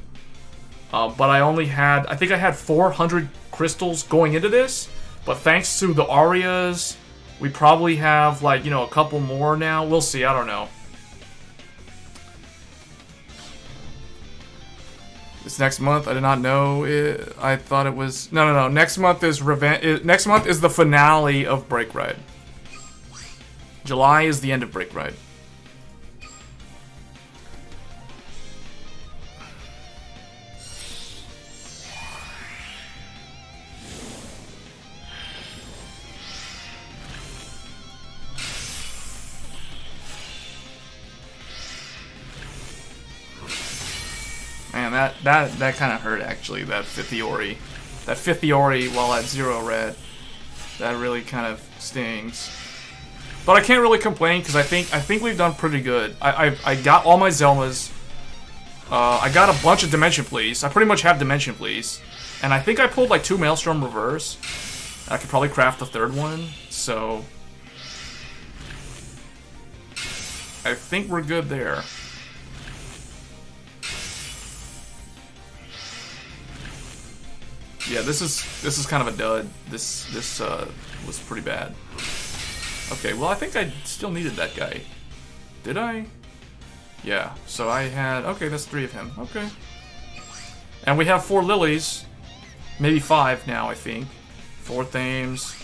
But I only had... I think I had 400 crystals going into this. But thanks to the Arias, we probably have, like, you know, a couple more now. We'll see. I don't know. This next month, I did not know it. I thought it was... No. Next month is next month is the finale of Break Ride. July is the end of Break Ride. Man, that kind of hurt, actually, that 5th Iori. That 5th Iori while at 0 red. That really kind of stings. But I can't really complain, because I think we've done pretty good. I got all my Zelmas. I got a bunch of Dimension Please. I pretty much have Dimension Please. And I think I pulled like 2 Maelstrom Reverse. I could probably craft the 3rd one, so... I think we're good there. Yeah, this is kind of a dud. This was pretty bad. Okay, well I think I still needed that guy. Did I? Yeah, so I had... Okay, that's 3 of him. Okay. And we have 4 lilies. Maybe 5 now, I think. 4 Thames.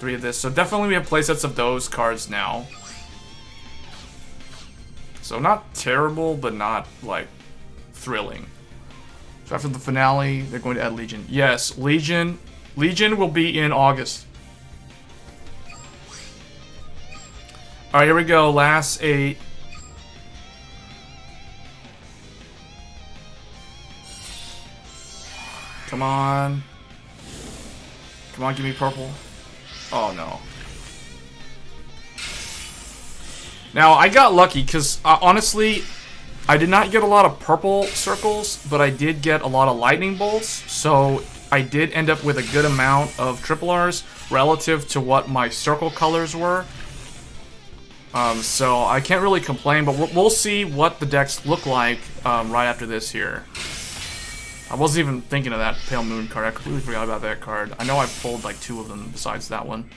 3 of this. So definitely we have playsets of those cards now. So not terrible, but not, like, thrilling. So after the finale, they're going to add Legion. Yes, Legion. Legion will be in August. Alright, here we go. Last 8. Come on. Come on, give me purple. Oh, no. Now, I got lucky, because, honestly... I did not get a lot of purple circles, but I did get a lot of lightning bolts, so I did end up with a good amount of triple Rs relative to what my circle colors were. So I can't really complain, but we'll see what the decks look like right after this here. I wasn't even thinking of that Pale Moon card. I completely forgot about that card. I know I pulled like 2 of them besides that one.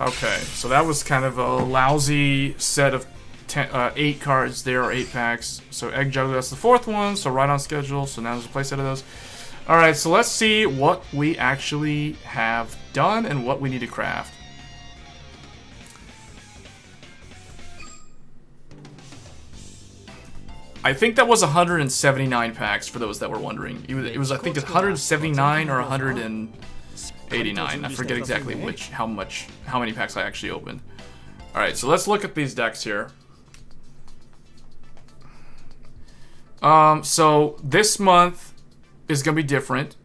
Okay, so that was kind of a lousy set of 8 cards there, or 8 packs. So Egg Juggler, that's the 4th one, so right on schedule. So now there's a playset of those. Alright, so let's see what we actually have done and what we need to craft. I think that was 179 packs, for those that were wondering. It was I think, 179 or 189. I forget exactly how many packs I actually opened. Alright, so let's look at these decks here. So this month is gonna be different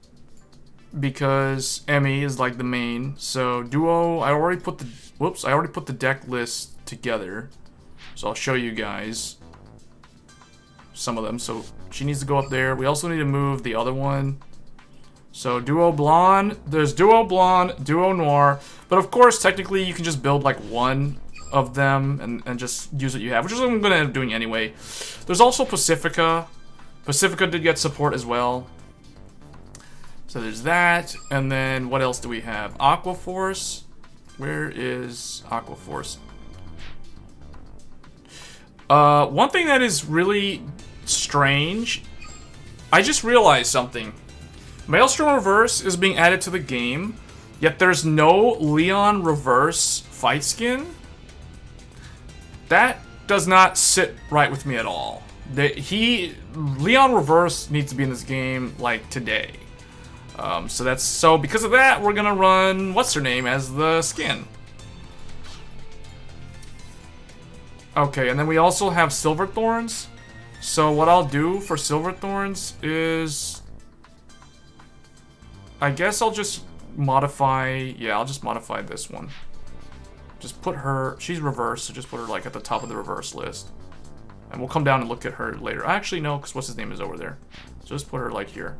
because Emmy is like the main. So duo, I already put the deck list together. So I'll show you guys some of them. So she needs to go up there. We also need to move the other one. So Duo Blonde, there's Duo Blonde, Duo Noir, but of course technically you can just build like one of them and just use what you have, which is what I'm going to end up doing anyway. There's also Pacifica. Pacifica did get support as well. So there's that, and then what else do we have? Aqua Force. Where is Aqua Force? One thing that is really strange, I just realized something. Maelstrom Reverse is being added to the game, yet there's no Leon Reverse fight skin. That does not sit right with me at all. Leon Reverse needs to be in this game like today. So because of that, we're gonna run what's her name as the skin. Okay, and then we also have Silverthorns. So what I'll do for Silverthorns is, I guess I'll just modify, yeah, I'll just modify this one. Just put her, she's reverse, so just put her like at the top of the reverse list. And we'll come down and look at her later. Actually, no, because what's his name is over there. So just put her like here.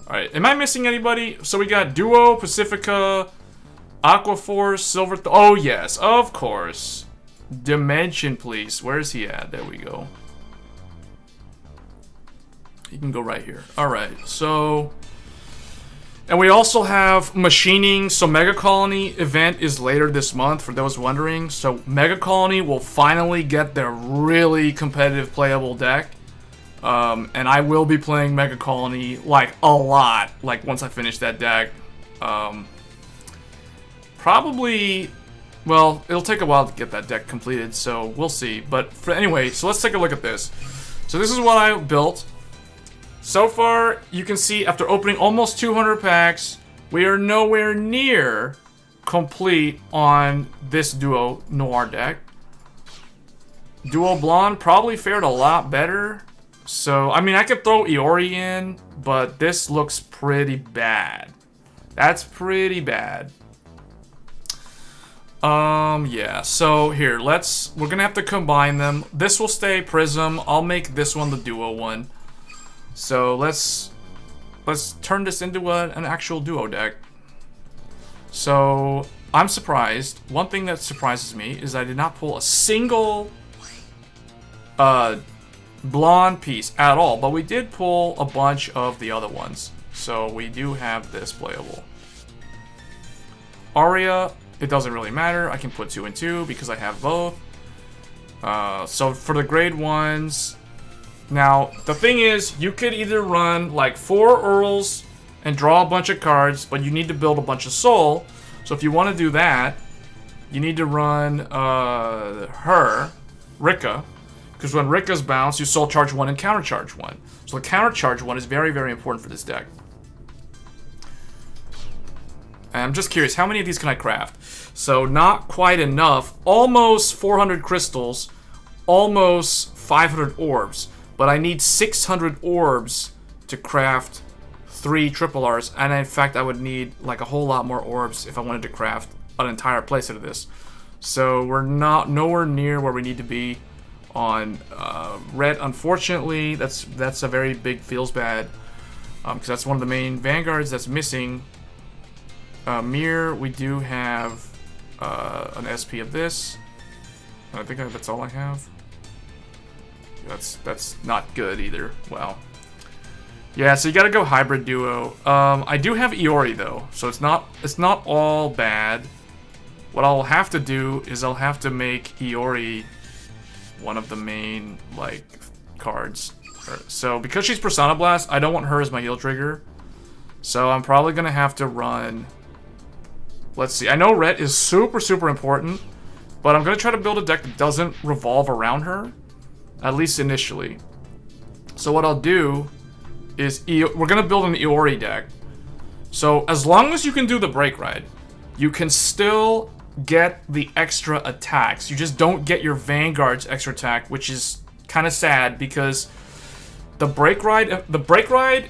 Alright, am I missing anybody? So we got Duo, Pacifica, Aquaforce, Silverthorn. Oh yes, of course. Dimension Police. Where is he at? There we go. He can go right here. Alright, so... And we also have Machining. So Mega Colony event is later this month, for those wondering. So Mega Colony will finally get their really competitive playable deck. And I will be playing Mega Colony, like, a lot. Like, once I finish that deck. Probably... Well, it'll take a while to get that deck completed, so we'll see. But anyway, so let's take a look at this. So this is what I built. So far, you can see after opening almost 200 packs, we are nowhere near complete on this Duo Noir deck. Duo Blonde probably fared a lot better. So, I mean, I could throw Iori in, but this looks pretty bad. That's pretty bad. Yeah, so here, we're gonna have to combine them. This will stay Prism. I'll make this one the Duo one. So let's turn this into an actual Duo deck. So I'm surprised. One thing that surprises me is I did not pull a single blonde piece at all, but we did pull a bunch of the other ones. So we do have this playable. Aria, it doesn't really matter. I can put 2 and 2 because I have both. So for the grade 1s, now the thing is, you could either run like 4 Earls and draw a bunch of cards, but you need to build a bunch of soul. So if you want to do that, you need to run Rika, because when Rika's bounced, you soul charge 1 and counter charge 1. So the counter charge 1 is very, very important for this deck. And I'm just curious, how many of these can I craft? So not quite enough. Almost 400 crystals, almost 500 orbs, but I need 600 orbs to craft 3 triple Rs, and in fact I would need like a whole lot more orbs if I wanted to craft an entire playset of this. So we're nowhere near where we need to be on red. Unfortunately, that's a very big feels bad, because that's one of the main Vanguards that's missing. Mirror, we do have an SP of this. I think that's all I have. That's not good either. Wow. Yeah, so you gotta go hybrid duo. I do have Iori though, so it's not all bad. What I'll have to do is I'll have to make Iori one of the main like cards. So because she's Persona Blast, I don't want her as my heal trigger. So I'm probably gonna have to run. Let's see. I know red is super, super important, but I'm going to try to build a deck that doesn't revolve around her, at least initially. So what I'll do is we're going to build an Iori deck. So as long as you can do the Break Ride, you can still get the extra attacks. You just don't get your Vanguard's extra attack, which is kind of sad because the Break Ride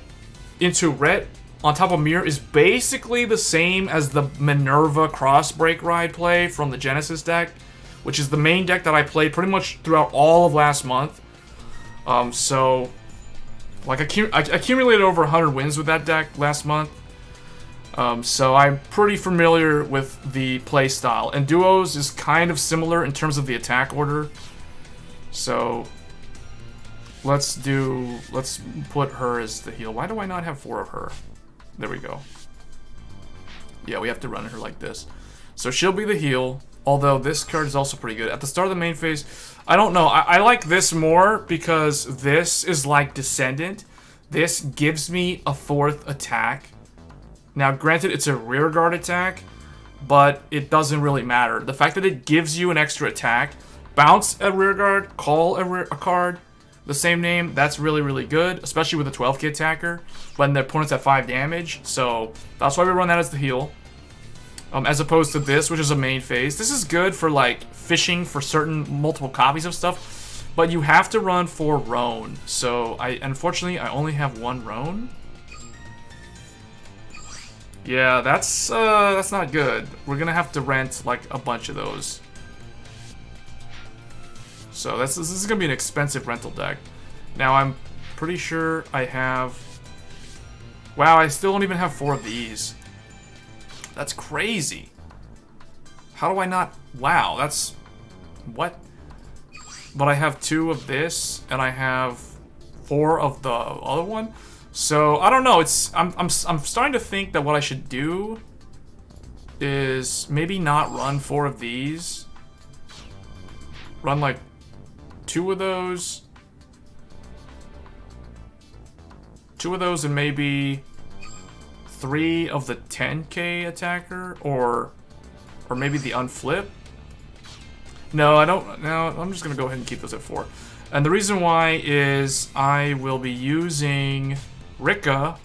into red on top of Mirror is basically the same as the Minerva Cross Break Ride play from the Genesis deck, which is the main deck that I played pretty much throughout all of last month. So Like, I accumulated over 100 wins with that deck last month. So I'm pretty familiar with the play style. And duos is kind of similar in terms of the attack order. So let's put her as the heal. Why do I not have 4 of her? There we go. Yeah, we have to run her like this. So she'll be the heal. Although this card is also pretty good. At the start of the main phase, I don't know. I like this more because this is like Descendant. This gives me a 4th attack. Now, granted, it's a rearguard attack, but it doesn't really matter. The fact that it gives you an extra attack, bounce a rearguard, call a card, the same name, that's really, really good, especially with a 12k attacker when the opponent's at 5 damage. So that's why we run that as the heal. As opposed to this, which is a main phase. This is good for, like, fishing for certain multiple copies of stuff, but you have to run 4 Roan. So, unfortunately, I only have 1 Roan. Yeah, that's not good. We're gonna have to rent, like, a bunch of those. So, this is gonna be an expensive rental deck. Now, I'm pretty sure I have... Wow, I still don't even have 4 of these. That's crazy. How do I not... Wow, that's... What? But I have 2 of this, and I have 4 of the other one? So, I don't know, it's... I'm starting to think that what I should do is maybe not run 4 of these. Run, like, 2 of those. 2 of those and maybe... 3 of the 10k attacker, or maybe the unflip. No, I don't. No, I'm just gonna go ahead and keep those at 4. And the reason why is I will be using Rika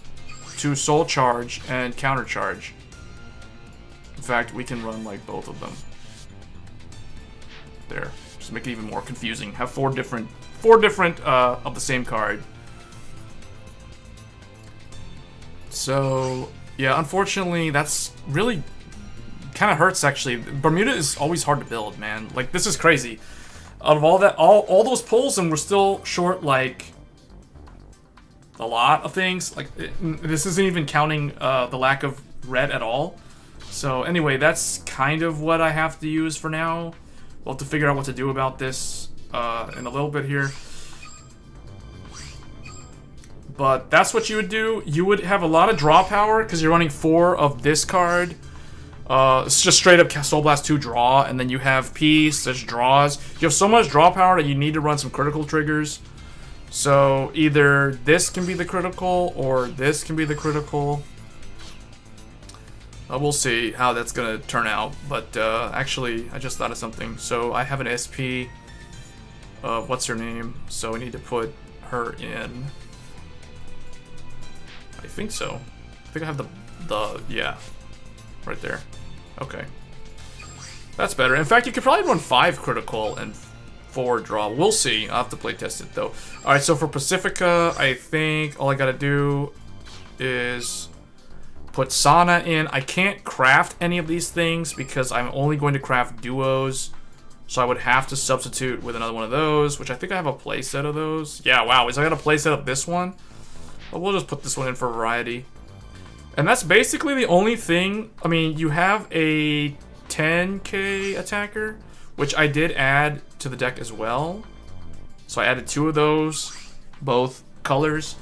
to soul charge and counter charge. In fact, we can run like both of them. There, just make it even more confusing. Have 4 different of the same card. So, yeah, unfortunately, that's really kind of hurts, actually. Bermuda is always hard to build, man. Like, this is crazy. Out of all that, all those pulls, and we're still short, like, a lot of things. Like, this isn't even counting the lack of red at all. So, anyway, that's kind of what I have to use for now. We'll have to figure out what to do about this in a little bit here. But that's what you would do. You would have a lot of draw power because you're running 4 of this card. It's just straight up Soul Blast 2 draw, and then you have Peace, there's draws. You have so much draw power that you need to run some critical triggers. So either this can be the critical, or this can be the critical. We'll see how that's going to turn out. But actually, I just thought of something. So I have an SP of what's her name, so we need to put her in. I think so. I think I have the yeah, right there. Okay, that's better. In fact, you could probably run 5 critical and 4 draw. We'll see. I'll have to play test it though. All right, so for Pacifica, I think all I gotta do is put Sana in. I can't craft any of these things because I'm only going to craft duos. So I would have to substitute with another one of those, which I think I have a playset of those. Yeah, wow, is I got a playset of this one? But we'll just put this one in for variety. And that's basically the only thing. I mean, you have a 10k attacker, which I did add to the deck as well. So I added 2 of those, both colors.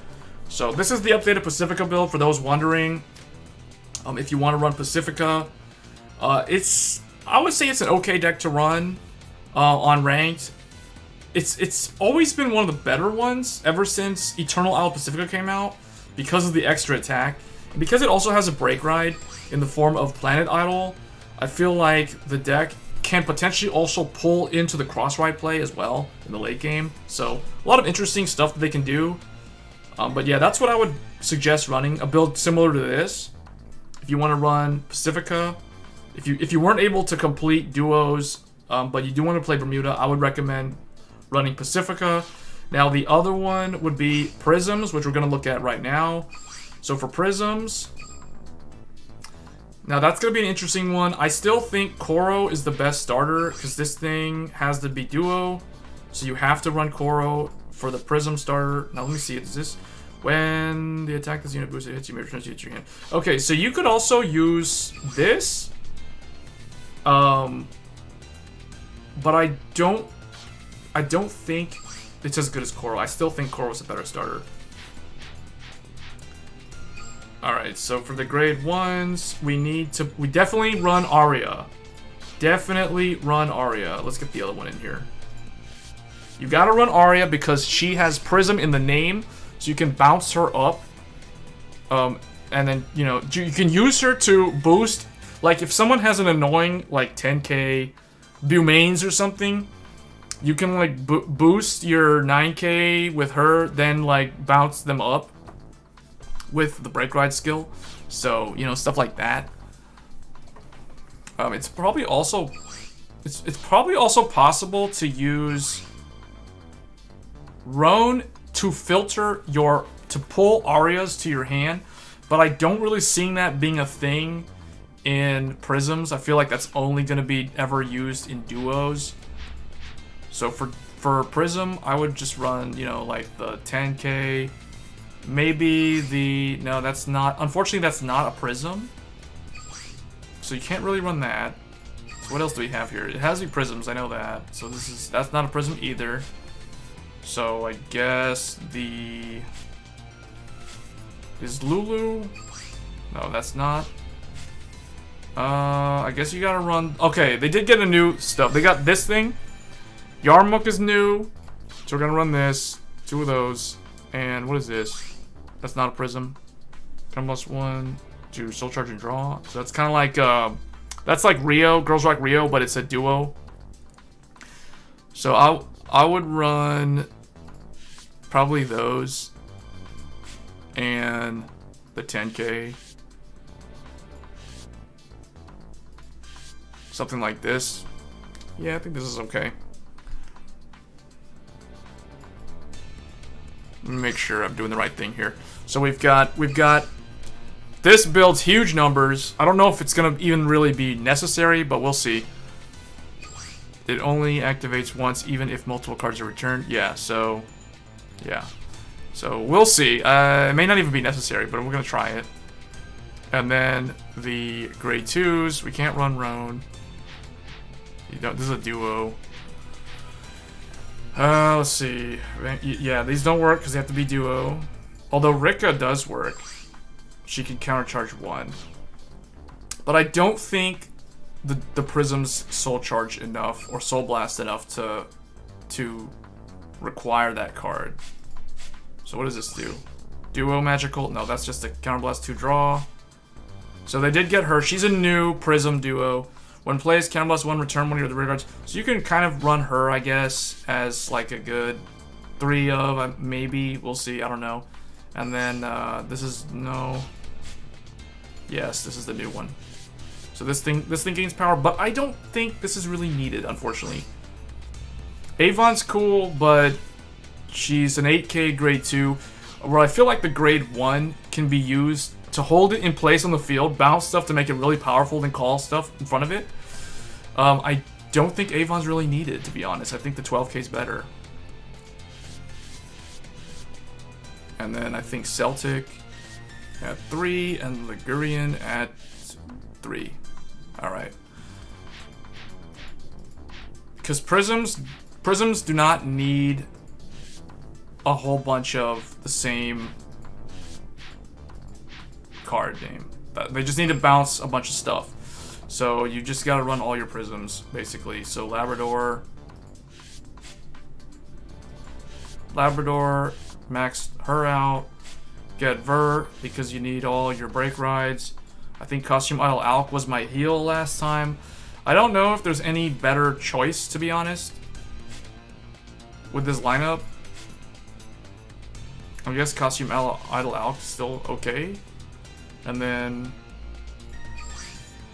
So this is the updated Pacifica build for those wondering. If you want to run Pacifica, I would say it's an okay deck to run on ranked. It's always been one of the better ones ever since Eternal Isle Pacifica came out because of the extra attack. And because it also has a break ride in the form of Planet Idol, I feel like the deck can potentially also pull into the cross ride play as well in the late game. So a lot of interesting stuff that they can do. But yeah, that's what I would suggest running, a build similar to this. If you want to run Pacifica, if you weren't able to complete duos, but you do want to play Bermuda, I would recommend running Pacifica. Now the other one would be Prisms, which we're going to look at right now. So for Prisms, now that's going to be an interesting one. I still think Koro is the best starter because this thing has to be duo. So you have to run Koro for the Prism starter. Now let me see, is this... When the attack this unit boosts, it hits you, may return to your hand. Okay, so you could also use this. But I don't think it's as good as Coral. I still think Coral's a better starter. Alright, so for the grade 1s, we definitely run Arya. Definitely run Arya. Let's get the other one in here. You gotta run Arya because she has Prism in the name, so you can bounce her up. And then, you know, you can use her to boost. Like, if someone has an annoying, like, 10k Bumains or something, you can, like, boost your 9k with her, then, like, bounce them up with the Break Ride skill. So, you know, stuff like that. It's probably also possible to use Roan to filter to pull Arias to your hand, but I don't really see that being a thing in Prisms. I feel like that's only going to be ever used in duos. So for Prism, I would just run, you know, like the 10k, maybe no, that's not, unfortunately that's not a Prism. So you can't really run that. So what else do we have here? It has to be Prisms, I know that. So that's not a Prism either. So I guess is Lulu? No, that's not. I guess you gotta run. Okay, they did get a new stuff. They got this thing. Yarmuk is new. So we're gonna run this. 2 of those. And what is this? That's not a Prism. Almost 1, 2, Soul Charge and Draw. So that's kind of like, that's like Rio, Girls Rock Rio, but it's a duo. So I would run probably those and the 10k. Something like this. Yeah, I think this is okay. Let me make sure I'm doing the right thing here. So we've got this builds huge numbers. I don't know if it's gonna even really be necessary, but we'll see. It only activates once, even if multiple cards are returned. Yeah, so yeah. So we'll see. It may not even be necessary, but we're gonna try it. And then the grade 2s, we can't run Roan. This is a duo. Let's see. Yeah, these don't work because they have to be duo. Although Rika does work. She can countercharge 1. But I don't think the Prisms Soul Charge enough or Soul Blast enough to require that card. So what does this do? Duo Magical? No, that's just a Counterblast 2 draw. So they did get her. She's a new Prism duo. When plays Counterblast 1, return one of your rear guards. So you can kind of run her, I guess, as like a good 3 of, maybe. We'll see. I don't know. And then this is no. Yes, this is the new one. So this thing gains power, but I don't think this is really needed, unfortunately. Avon's cool, but she's an 8k grade 2, where I feel like the grade 1 can be used to hold it in place on the field, bounce stuff to make it really powerful, then call stuff in front of it. I don't think Avon's really needed, to be honest. I think the 12k is better. And then I think Celtic at 3 and Ligurian at 3. Alright. Because Prisms do not need a whole bunch of the same card name. They just need to bounce a bunch of stuff. So you just gotta run all your Prisms, basically. So Labrador, max her out, get Ver, because you need all your break rides. I think Costume Idol Alk was my heal last time. I don't know if there's any better choice, to be honest, with this lineup. I guess Costume Idol Alk is still okay. And then,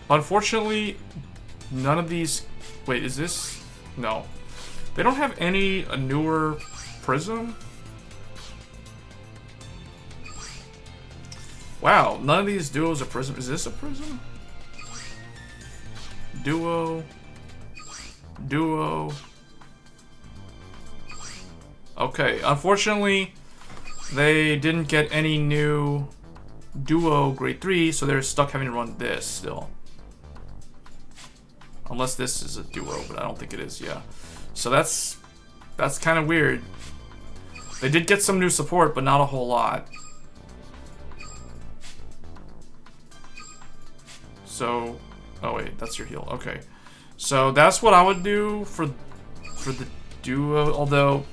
unfortunately, none of these. Wait, is this? No, they don't have any newer Prism. Wow, none of these duos are Prism. Is this a Prism? Duo. Okay, unfortunately, they didn't get any new duo grade 3, so they're stuck having to run this still. Unless this is a duo, but I don't think it is, yeah. So that's kind of weird. They did get some new support, but not a whole lot. So, oh wait, that's your heal. Okay. So that's what I would do for the duo, although,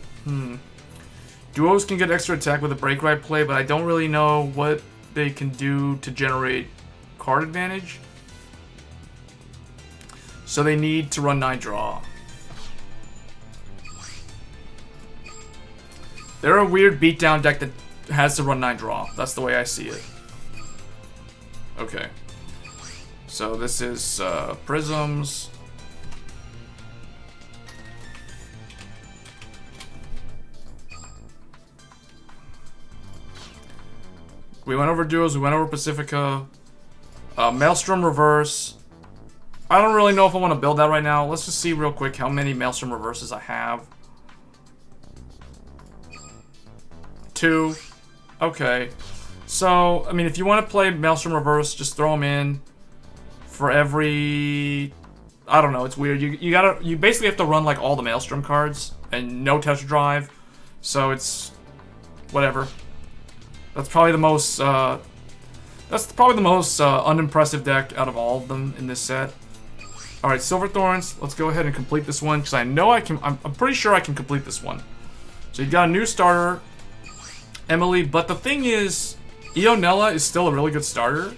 duos can get extra attack with a break right play, but I don't really know what they can do to generate card advantage. So they need to run 9 draw. They're a weird beatdown deck that has to run 9 draw. That's the way I see it. Okay. So this is Prisms. We went over duos, we went over Pacifica. Maelstrom Reverse. I don't really know if I want to build that right now. Let's just see real quick how many Maelstrom Reverses I have. 2. Okay. So, I mean, if you want to play Maelstrom Reverse, just throw them in for every... I don't know, it's weird. You basically have to run like all the Maelstrom cards and no Tetra Drive. So it's... whatever. That's probably the most... unimpressive deck out of all of them in this set. Alright, Silver Thorns. Let's go ahead and complete this one, because I know I can... I'm pretty sure I can complete this one. So you've got a new starter, Emily, but the thing is, Ionella is still a really good starter,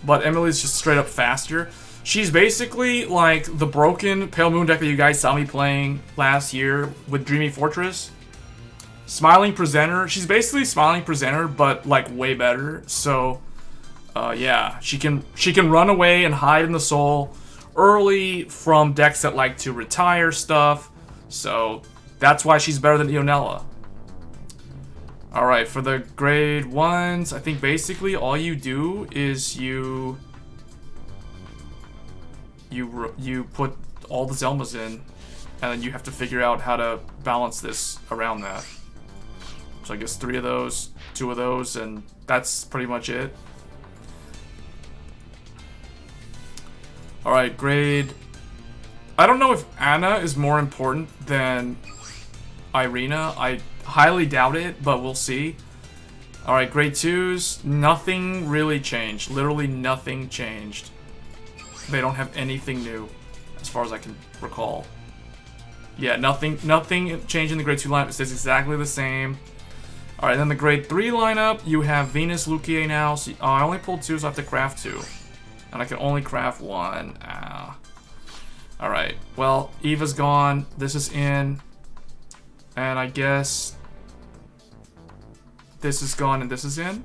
but Emily's just straight up faster. She's basically like the broken Pale Moon deck that you guys saw me playing last year with Dreamy Fortress. Smiling Presenter. She's basically Smiling Presenter, but like way better. So, yeah, she can run away and hide in the soul early from decks that like to retire stuff. So that's why she's better than Ionella. Alright, for the grade 1s, I think basically all you do is you put all the Zelmas in, and then you have to figure out how to balance this around that. So I guess 3 of those, 2 of those, and that's pretty much it. Alright, grade... I don't know if Anna is more important than Irina. I highly doubt it, but we'll see. Alright, grade 2s, nothing really changed. Literally nothing changed. They don't have anything new, as far as I can recall. Yeah, nothing changed in the grade 2 lineup. It stays exactly the same. Alright, then the grade 3 lineup, you have Venus Luquier now. So, I only pulled 2, so I have to craft 2. And I can only craft 1. Alright, well, Eva's gone. This is in. And I guess this is gone and this is in.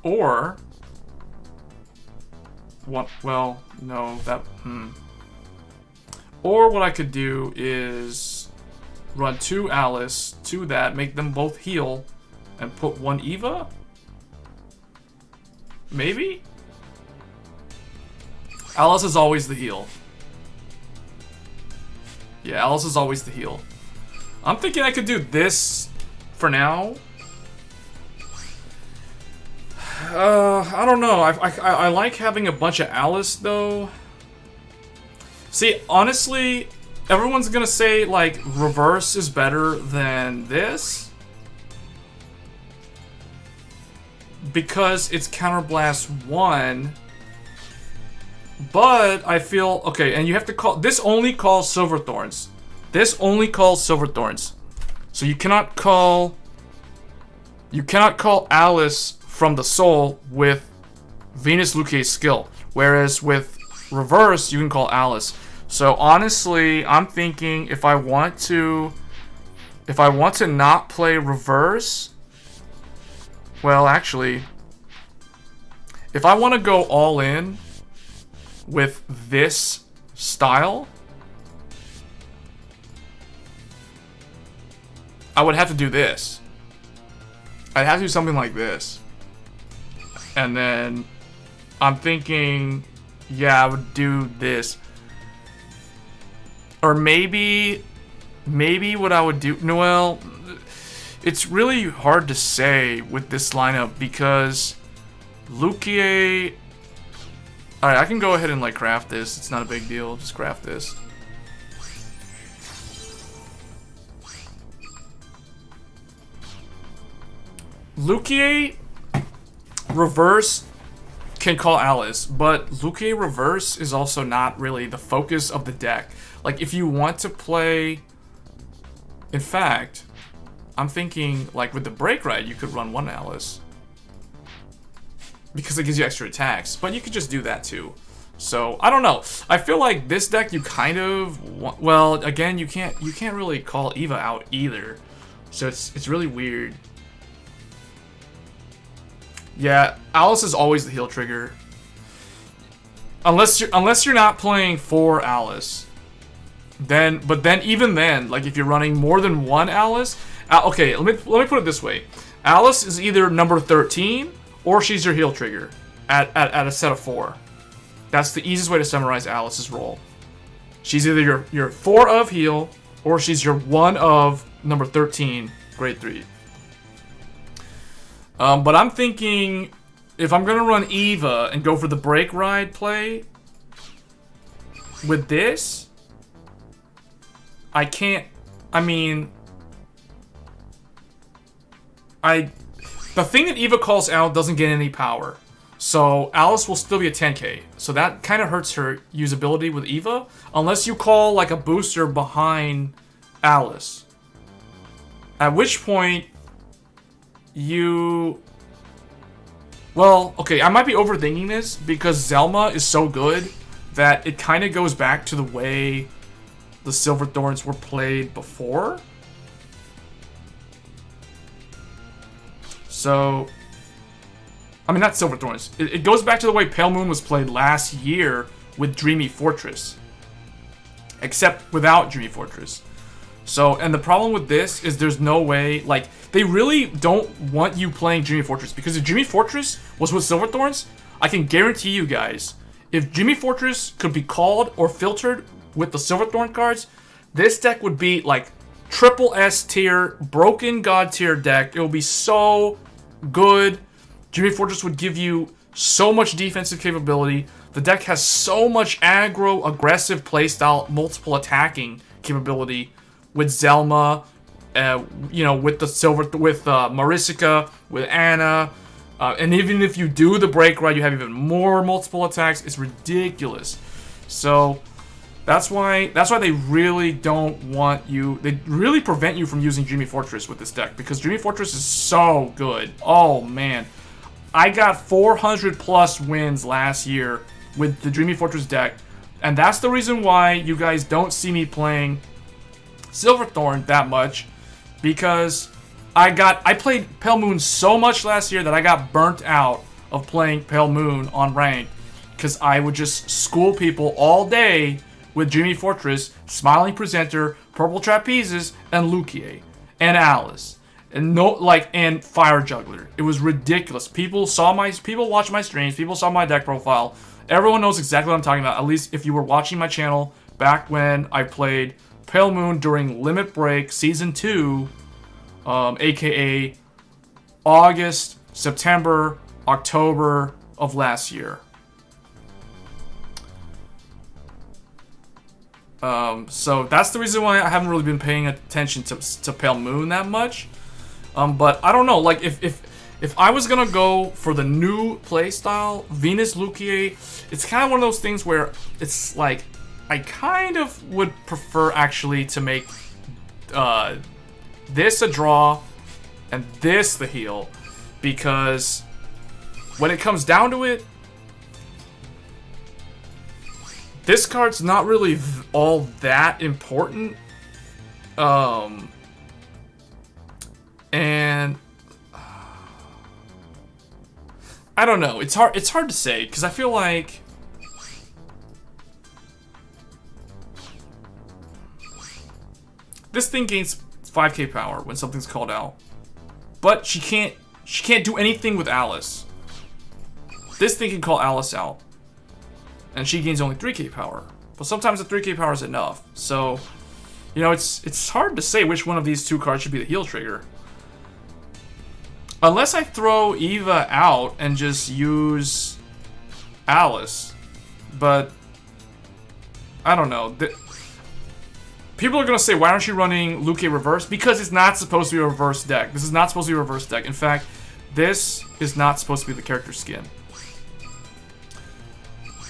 Or... what? Well, no, that... Or what I could do is run 2 Alice, 2 that, make them both heal, and put 1 Eva? Maybe? Alice is always the heal. Yeah, Alice is always the heal. I'm thinking I could do this for now. I don't know. I like having a bunch of Alice, though. See, honestly, everyone's gonna say, like, reverse is better than this. Because it's Counterblast 1. But I feel... okay, and you have to call... this only calls Silver Thorns. This only calls Silver Thorns. So you cannot call... you cannot call Alice from the soul with Venus Luquier's skill. Whereas with reverse, you can call Alice. So honestly, I'm thinking if I want to not play reverse... well, actually... if I want to go all in with this style, I would have to do this. I'd have to do something like this. And then I'm thinking, yeah, I would do this. Or maybe maybe what I would do... No, well, it's really hard to say with this lineup because Lukier... Alright, I can go ahead and like craft this. It's not a big deal. Just craft this. Lukier reverse can call Alice, but Lukier reverse is also not really the focus of the deck. Like, if you want to play... In fact, I'm thinking, like, with the Break Ride, you could run one Alice. Because it gives you extra attacks, but you could just do that too. So, I don't know. I feel like this deck you kind of want... Well, again, you can't really call Eva out either. So it's really weird. Yeah, Alice is always the heal trigger. Unless you're not playing for Alice. But then even then, like if you're running more than one Alice, okay, let me put it this way. Alice is either number 13 or she's your heal trigger at a set of 4. That's the easiest way to summarize Alice's role. She's either your 4 of heal or she's your 1 of number 13, grade 3. But I'm thinking, if I'm going to run Eva and go for the Break Ride play, with this, I can't, I mean, the thing that Eva calls out doesn't get any power. So Alice will still be a 10k. So that kind of hurts her usability with Eva, unless you call like a booster behind Alice. At which point, well, okay, I might be overthinking this because Zelma is so good that it kind of goes back to the way the Silver Thorns were played before. So, I mean, not Silver Thorns. It goes back to the way Pale Moon was played last year with Dreamy Fortress. Except without Dreamy Fortress. So, and the problem with this is there's no way, like, they really don't want you playing Dreamy Fortress, because if Dreamy Fortress was with Silver Thorns, I can guarantee you guys, if Dreamy Fortress could be called or filtered with the Silver Thorn cards, this deck would be, like, triple S tier, broken God tier deck. It will be so good. Dreamy Fortress would give you so much defensive capability. The deck has so much aggro, aggressive playstyle, multiple attacking capability. With Zelma, you know, with the Marisica, with Anna, and even if you do the Break Ride, you have even more multiple attacks. It's ridiculous. So that's why they really don't want you. They really prevent you from using Dreamy Fortress with this deck, because Dreamy Fortress is so good. Oh man, I got 400 plus wins last year with the Dreamy Fortress deck, and that's the reason why you guys don't see me playing Silverthorn that much, because I played Pale Moon so much last year that I got burnt out of playing Pale Moon on rank, because I would just school people all day with Dreamy Fortress, Smiling Presenter, Purple Trapezes, and Lukier, and Alice, and and Fire Juggler. It was ridiculous. People watched my streams, people saw my deck profile. Everyone knows exactly what I'm talking about, at least if you were watching my channel back when I played Pale Moon during Limit Break Season 2, aka August, September, October of last year. So that's the reason why I haven't really been paying attention to Pale Moon that much. But I don't know, like if I was gonna go for the new playstyle, Venus Lukier, it's kind of one of those things where it's like, I kind of would prefer actually to make this a draw and this the heal, because when it comes down to it, this card's not really all that important. And I don't know. It's hard to say, because I feel like this thing gains 5k power when something's called out, but she can't do anything with Alice. This thing can call Alice out, and she gains only 3k power. But sometimes the 3k power is enough. So You know, it's hard to say which one of these two cards should be the heel trigger. Unless I throw Eva out and just use Alice. But I don't know. People are going to say, why aren't you running Luke reverse? Because it's not supposed to be a reverse deck. This is not supposed to be a reverse deck. In fact, this is not supposed to be the character skin.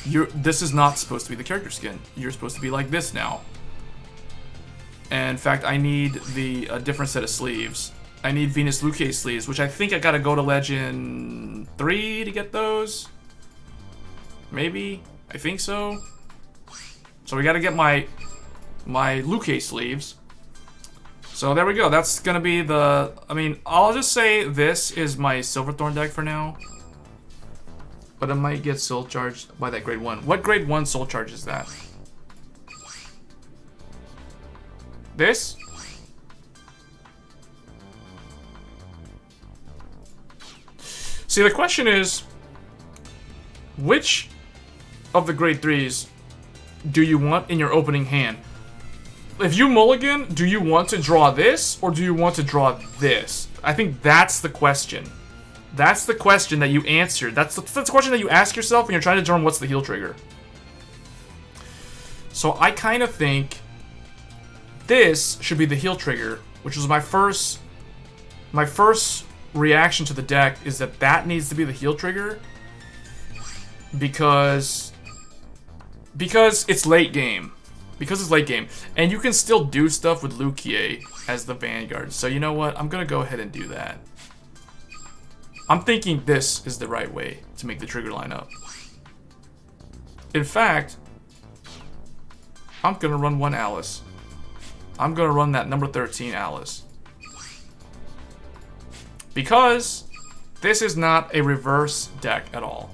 This is not supposed to be the character skin. You're supposed to be like this now. And in fact, I need a different set of sleeves. I need Venus Luke sleeves, which I think I gotta go to Legend 3 to get those. Maybe? I think so. So we gotta get my Luke sleeves. So there we go. That's gonna be the... I mean, I'll just say this is my Silverthorn deck for now. But it might get soul charged by that grade 1. What grade 1 soul charge is that? This? See, the question is, which of the grade 3s do you want in your opening hand? If you mulligan, do you want to draw this, or do you want to draw this? I think that's the question. That's the question that you answer. That's the question that you ask yourself when you're trying to determine what's the heel trigger. So I kind of think this should be the heel trigger, which was my first reaction to the deck, is that needs to be the heel trigger because it's late game. Because it's late game. And you can still do stuff with Lukier as the Vanguard. So you know what? I'm going to go ahead and do that. I'm thinking this is the right way to make the trigger line up. In fact, I'm going to run one Alice. I'm going to run that number 13 Alice. Because this is not a reverse deck at all.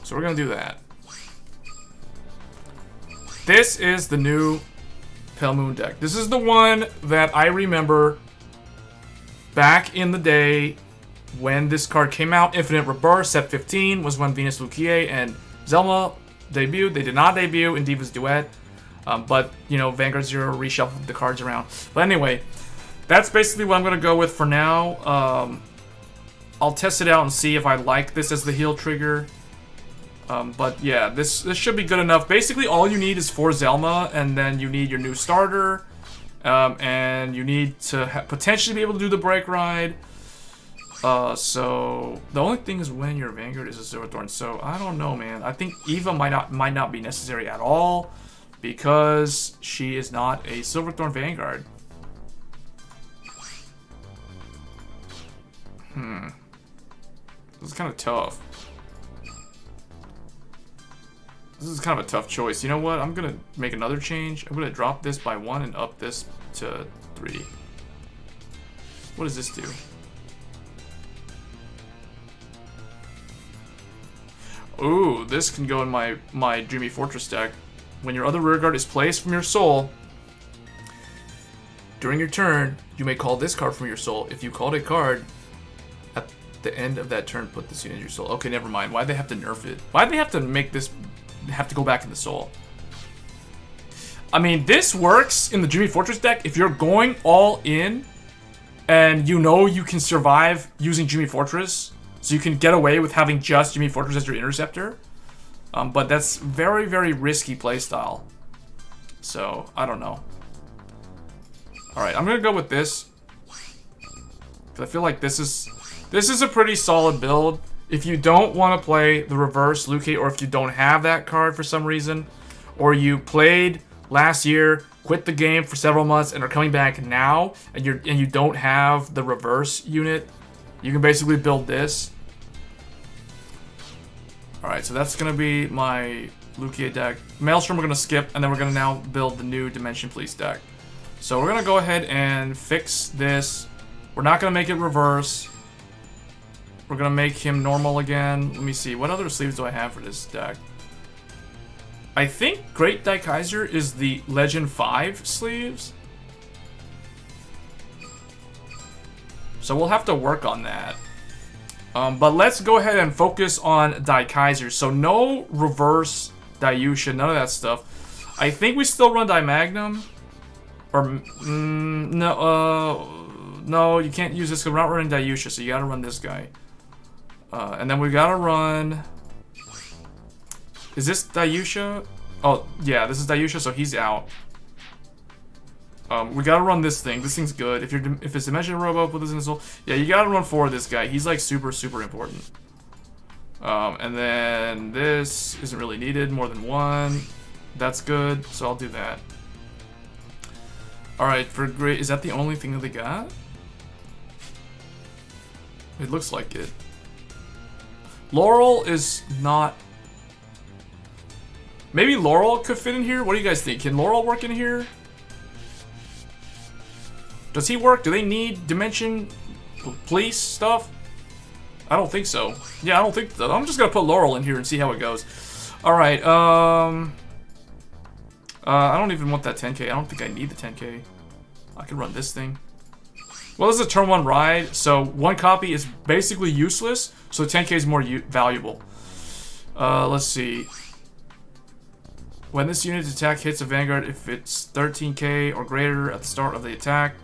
So we're going to do that. This is the new Pale Moon deck. This is the one that I remember back in the day when this card came out. Infinite Rebirth, set 15, was when Venus Lukier and Zelma debuted. They did not debut in Divas Duet. But, you know, Vanguard Zero reshuffled the cards around. But anyway, that's basically what I'm going to go with for now. I'll test it out and see if I like this as the heel trigger. But yeah, this should be good enough. Basically, all you need is 4 Zelma, and then you need your new starter. And you need to potentially be able to do the break ride. So the only thing is when your Vanguard is a Silverthorn. So I don't know, man. I think Eva might not be necessary at all, because she is not a Silverthorn Vanguard. This is kind of tough. This is kind of a tough choice. You know what? I'm going to make another change. I'm going to drop this by 1 and up this to 3. What does this do? Ooh, this can go in my Dreamy Fortress deck. When your other rearguard is placed from your soul, during your turn, you may call this card from your soul. If you called a card at the end of that turn, put this unit in your soul. Okay, never mind. Why'd they have to nerf it? Why'd they have to make this have to go back in the soul? I mean, this works in the Dreamy Fortress deck if you're going all in and you know you can survive using Dreamy Fortress, so you can get away with having just Dreamy Fortress as your interceptor. But that's very, very risky playstyle. So, I don't know. Alright, I'm going to go with this. Because I feel like this is a pretty solid build. If you don't want to play the reverse Luke, or if you don't have that card for some reason, or you played last year, quit the game for several months, and are coming back now, and you don't have the reverse unit, you can basically build this. Alright, so that's going to be my Lukier deck. Maelstrom we're going to skip, and then we're going to now build the new Dimension Police deck. So we're going to go ahead and fix this. We're not going to make it reverse. We're going to make him normal again. Let me see. What other sleeves do I have for this deck? I think Great Daikaiser is the Legend 5 sleeves. So we'll have to work on that. But let's go ahead and focus on Daikaiser. So no reverse Daiusha, none of that stuff. I think we still run Daimagnum. Or, no, you can't use this because we're not running Dayusha, so you gotta run this guy. And then we gotta run... Is this Dayusha? Oh, yeah, this is Dayusha, so he's out. We gotta run this thing. This thing's good. If it's Dimension Robo, put this in the soul. Yeah, you gotta run 4 of this guy. He's like super, super important. And then this isn't really needed. More than 1. That's good, so I'll do that. Alright, for great, is that the only thing that they got? It looks like it. Laurel is not... Maybe Laurel could fit in here? What do you guys think? Can Laurel work in here? Does he work? Do they need Dimension Police stuff? I don't think so. Yeah, I don't think so. I'm just gonna put Laurel in here and see how it goes. Alright, I don't even want that 10k. I don't think I need the 10k. I can run this thing. Well, this is a turn 1 ride, so 1 copy is basically useless, so 10k is more valuable. Let's see. When this unit's attack hits a Vanguard, if it's 13k or greater at the start of the attack,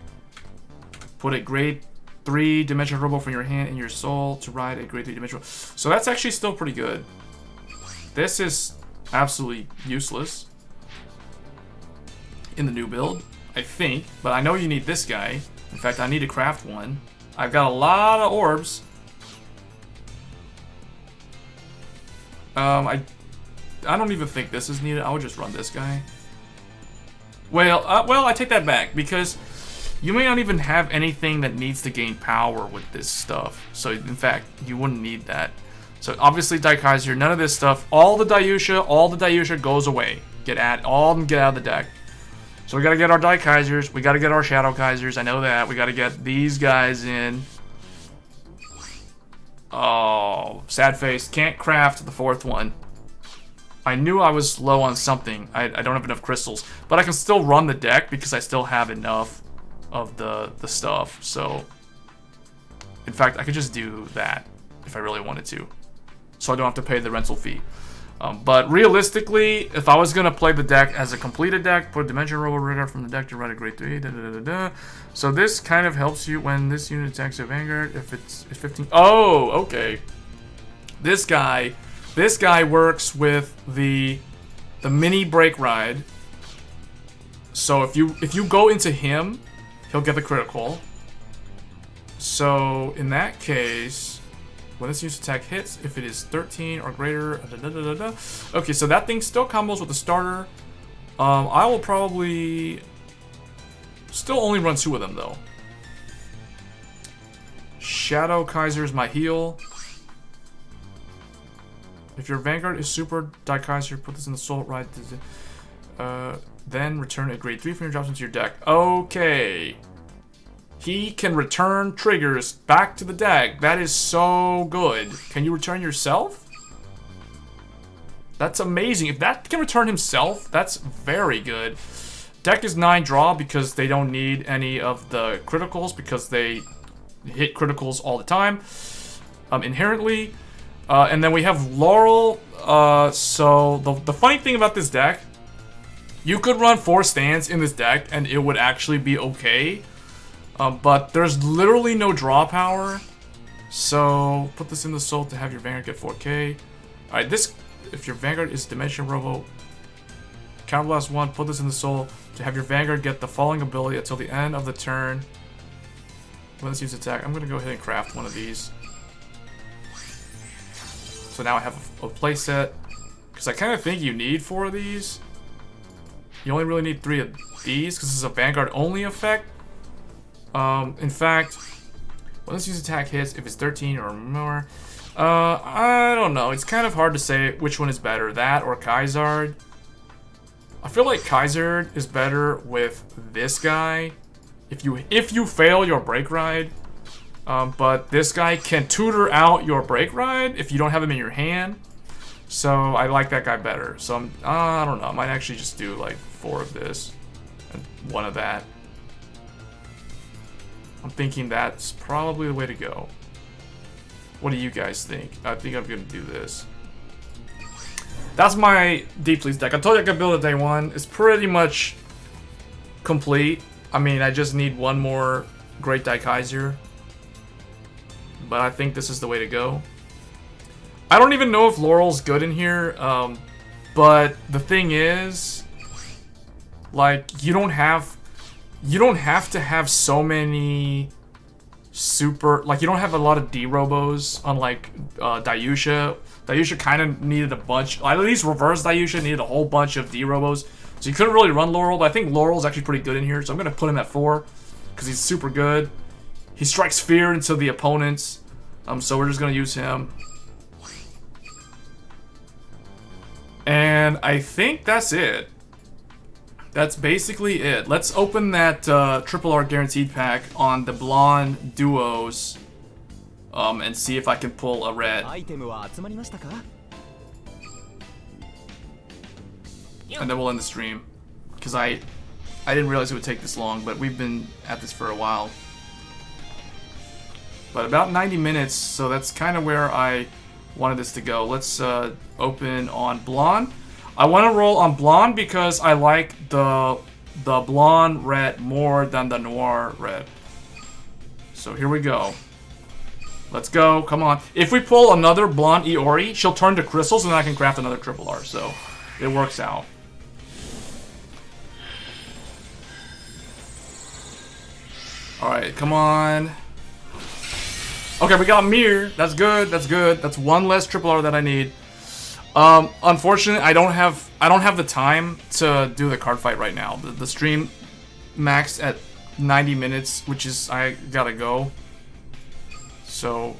put a grade 3 dimensional robo from your hand in your soul to ride a grade 3 dimensional. So that's actually still pretty good. This is absolutely useless in the new build, I think, but I know you need this guy. In fact, I need to craft one. I've got a lot of orbs. I don't even think this is needed. I would just run this guy. Well, I take that back, because you may not even have anything that needs to gain power with this stuff. So, in fact, you wouldn't need that. So, obviously, Daikaiser, none of this stuff. All the Dayusha goes away. All of them get out of the deck. So, we gotta get our Daikaisers. We gotta get our Shadow Kaisers. I know that. We gotta get these guys in. Oh, sad face. Can't craft the 4th one. I knew I was low on something. I don't have enough crystals. But I can still run the deck because I still have enough of the stuff. So, in fact, I could just do that if I really wanted to. So I don't have to pay the rental fee. But realistically, if I was going to play the deck as a completed deck, put a Dimension Robo Rigger from the deck to ride a grade 3. So this kind of helps you when this unit attacks a Vanguard. If it's 15... Oh, okay. This guy works with the mini break ride. So if you go into him, he'll get the critical. So in that case, when this unit's attack hits, if it is 13 or greater, okay, so that thing still combos with the starter. I will probably still only run 2 of them though. Shadow Kaiser is my heal. If your Vanguard is Super Daikaiser, put this in the Soul Ride. Then return a grade 3 from your drops into your deck. Okay. He can return triggers back to the deck. That is so good. Can you return yourself? That's amazing. If that can return himself, that's very good. Deck is 9 draw because they don't need any of the criticals because they hit criticals all the time. Inherently. And then we have Laurel. So the funny thing about this deck, you could run 4 stands in this deck and it would actually be okay. But there's literally no draw power. So put this in the soul to have your Vanguard get 4k. Alright, this, if your Vanguard is Dimension Robo, Counterblast 1, put this in the soul to have your Vanguard get the following ability until the end of the turn. When this uses attack, I'm going to go ahead and craft one of these. So now I have a playset. Because I kind of think you need 4 of these. You only really need 3 of these because this is a Vanguard only effect. In fact, when this use attack hits, if it's 13 or more, I don't know. It's kind of hard to say which one is better, that or Kaizard. I feel like Kaizard is better with this guy. If you fail your break ride, but this guy can tutor out your break ride if you don't have him in your hand. So I like that guy better. So I don't know. I might actually just do like 4 of this and 1 of that. I'm thinking that's probably the way to go. What do you guys think? I think I'm gonna do this. That's my Deep Please deck. I told you I could build it day 1. It's pretty much complete. I mean, I just need one more Great Daikaiser. But I think this is the way to go. I don't even know if Laurel's good in here. But the thing is, like, you don't have to have so many super, like, you don't have a lot of D-Robos, unlike Dayusha. Dayusha kind of needed a bunch, at least reverse Dayusha needed a whole bunch of D-Robos. So you couldn't really run Laurel, but I think Laurel's actually pretty good in here, so I'm going to put him at 4, because he's super good. He strikes fear into the opponents, so we're just going to use him. And I think that's it. That's basically it. Let's open that Triple R Guaranteed pack on the Blonde Duos and see if I can pull a red. And then we'll end the stream. Because I didn't realize it would take this long, but we've been at this for a while. But about 90 minutes, so that's kind of where I wanted this to go. Let's open on Blonde. I want to roll on Blonde because I like the Blonde red more than the Noir red. So here we go. Let's go. Come on. If we pull another Blonde Iori, she'll turn to crystals and then I can craft another Triple R. So it works out. Alright, come on. Okay, we got Mir. That's good. That's good. That's one less Triple R that I need. Unfortunately, I don't have the time to do the card fight right now. The stream maxed at 90 minutes, which is I gotta go. So,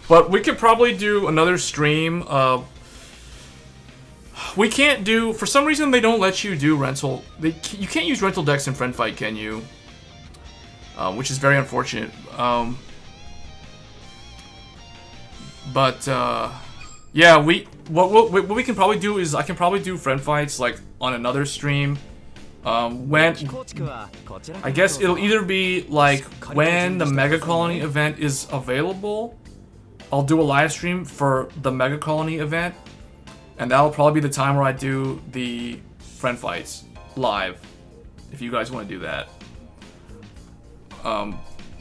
but we could probably do another stream. We can't do, for some reason they don't let you do rental. You can't use rental decks in Friend Fight, can you? Which is very unfortunate. Yeah, what we can probably do is I can probably do Friend Fights like on another stream. When I guess it'll either be like when the Mega Colony event is available, I'll do a live stream for the Mega Colony event, and that'll probably be the time where I do the Friend Fights live, if you guys want to do that.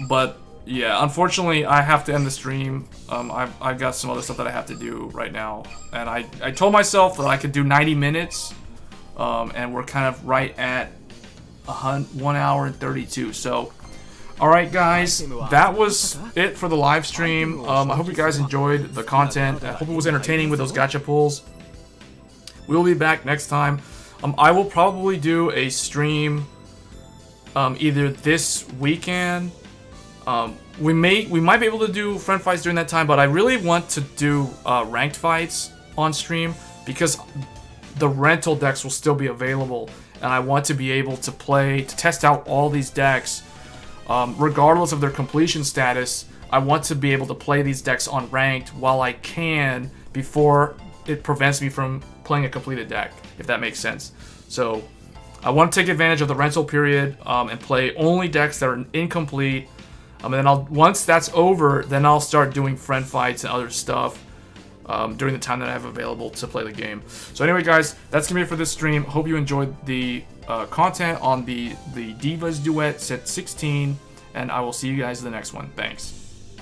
But yeah, unfortunately, I have to end the stream. I've got some other stuff that I have to do right now, and I told myself that I could do 90 minutes, and we're kind of right at 1 hour and 32. So, all right, guys, that was it for the live stream. I hope you guys enjoyed the content. I hope it was entertaining with those gacha pulls. We'll be back next time. I will probably do a stream either this weekend. We might be able to do Friend Fights during that time, but I really want to do ranked fights on stream because the rental decks will still be available, and I want to be able to test out all these decks, regardless of their completion status. I want to be able to play these decks on ranked while I can before it prevents me from playing a completed deck, if that makes sense. So I want to take advantage of the rental period and play only decks that are incomplete. And then once that's over, then I'll start doing Friend Fights and other stuff during the time that I have available to play the game. So anyway, guys, that's gonna be it for this stream. Hope you enjoyed the content on the Divas Duet set 16, and I will see you guys in the next one. Thanks.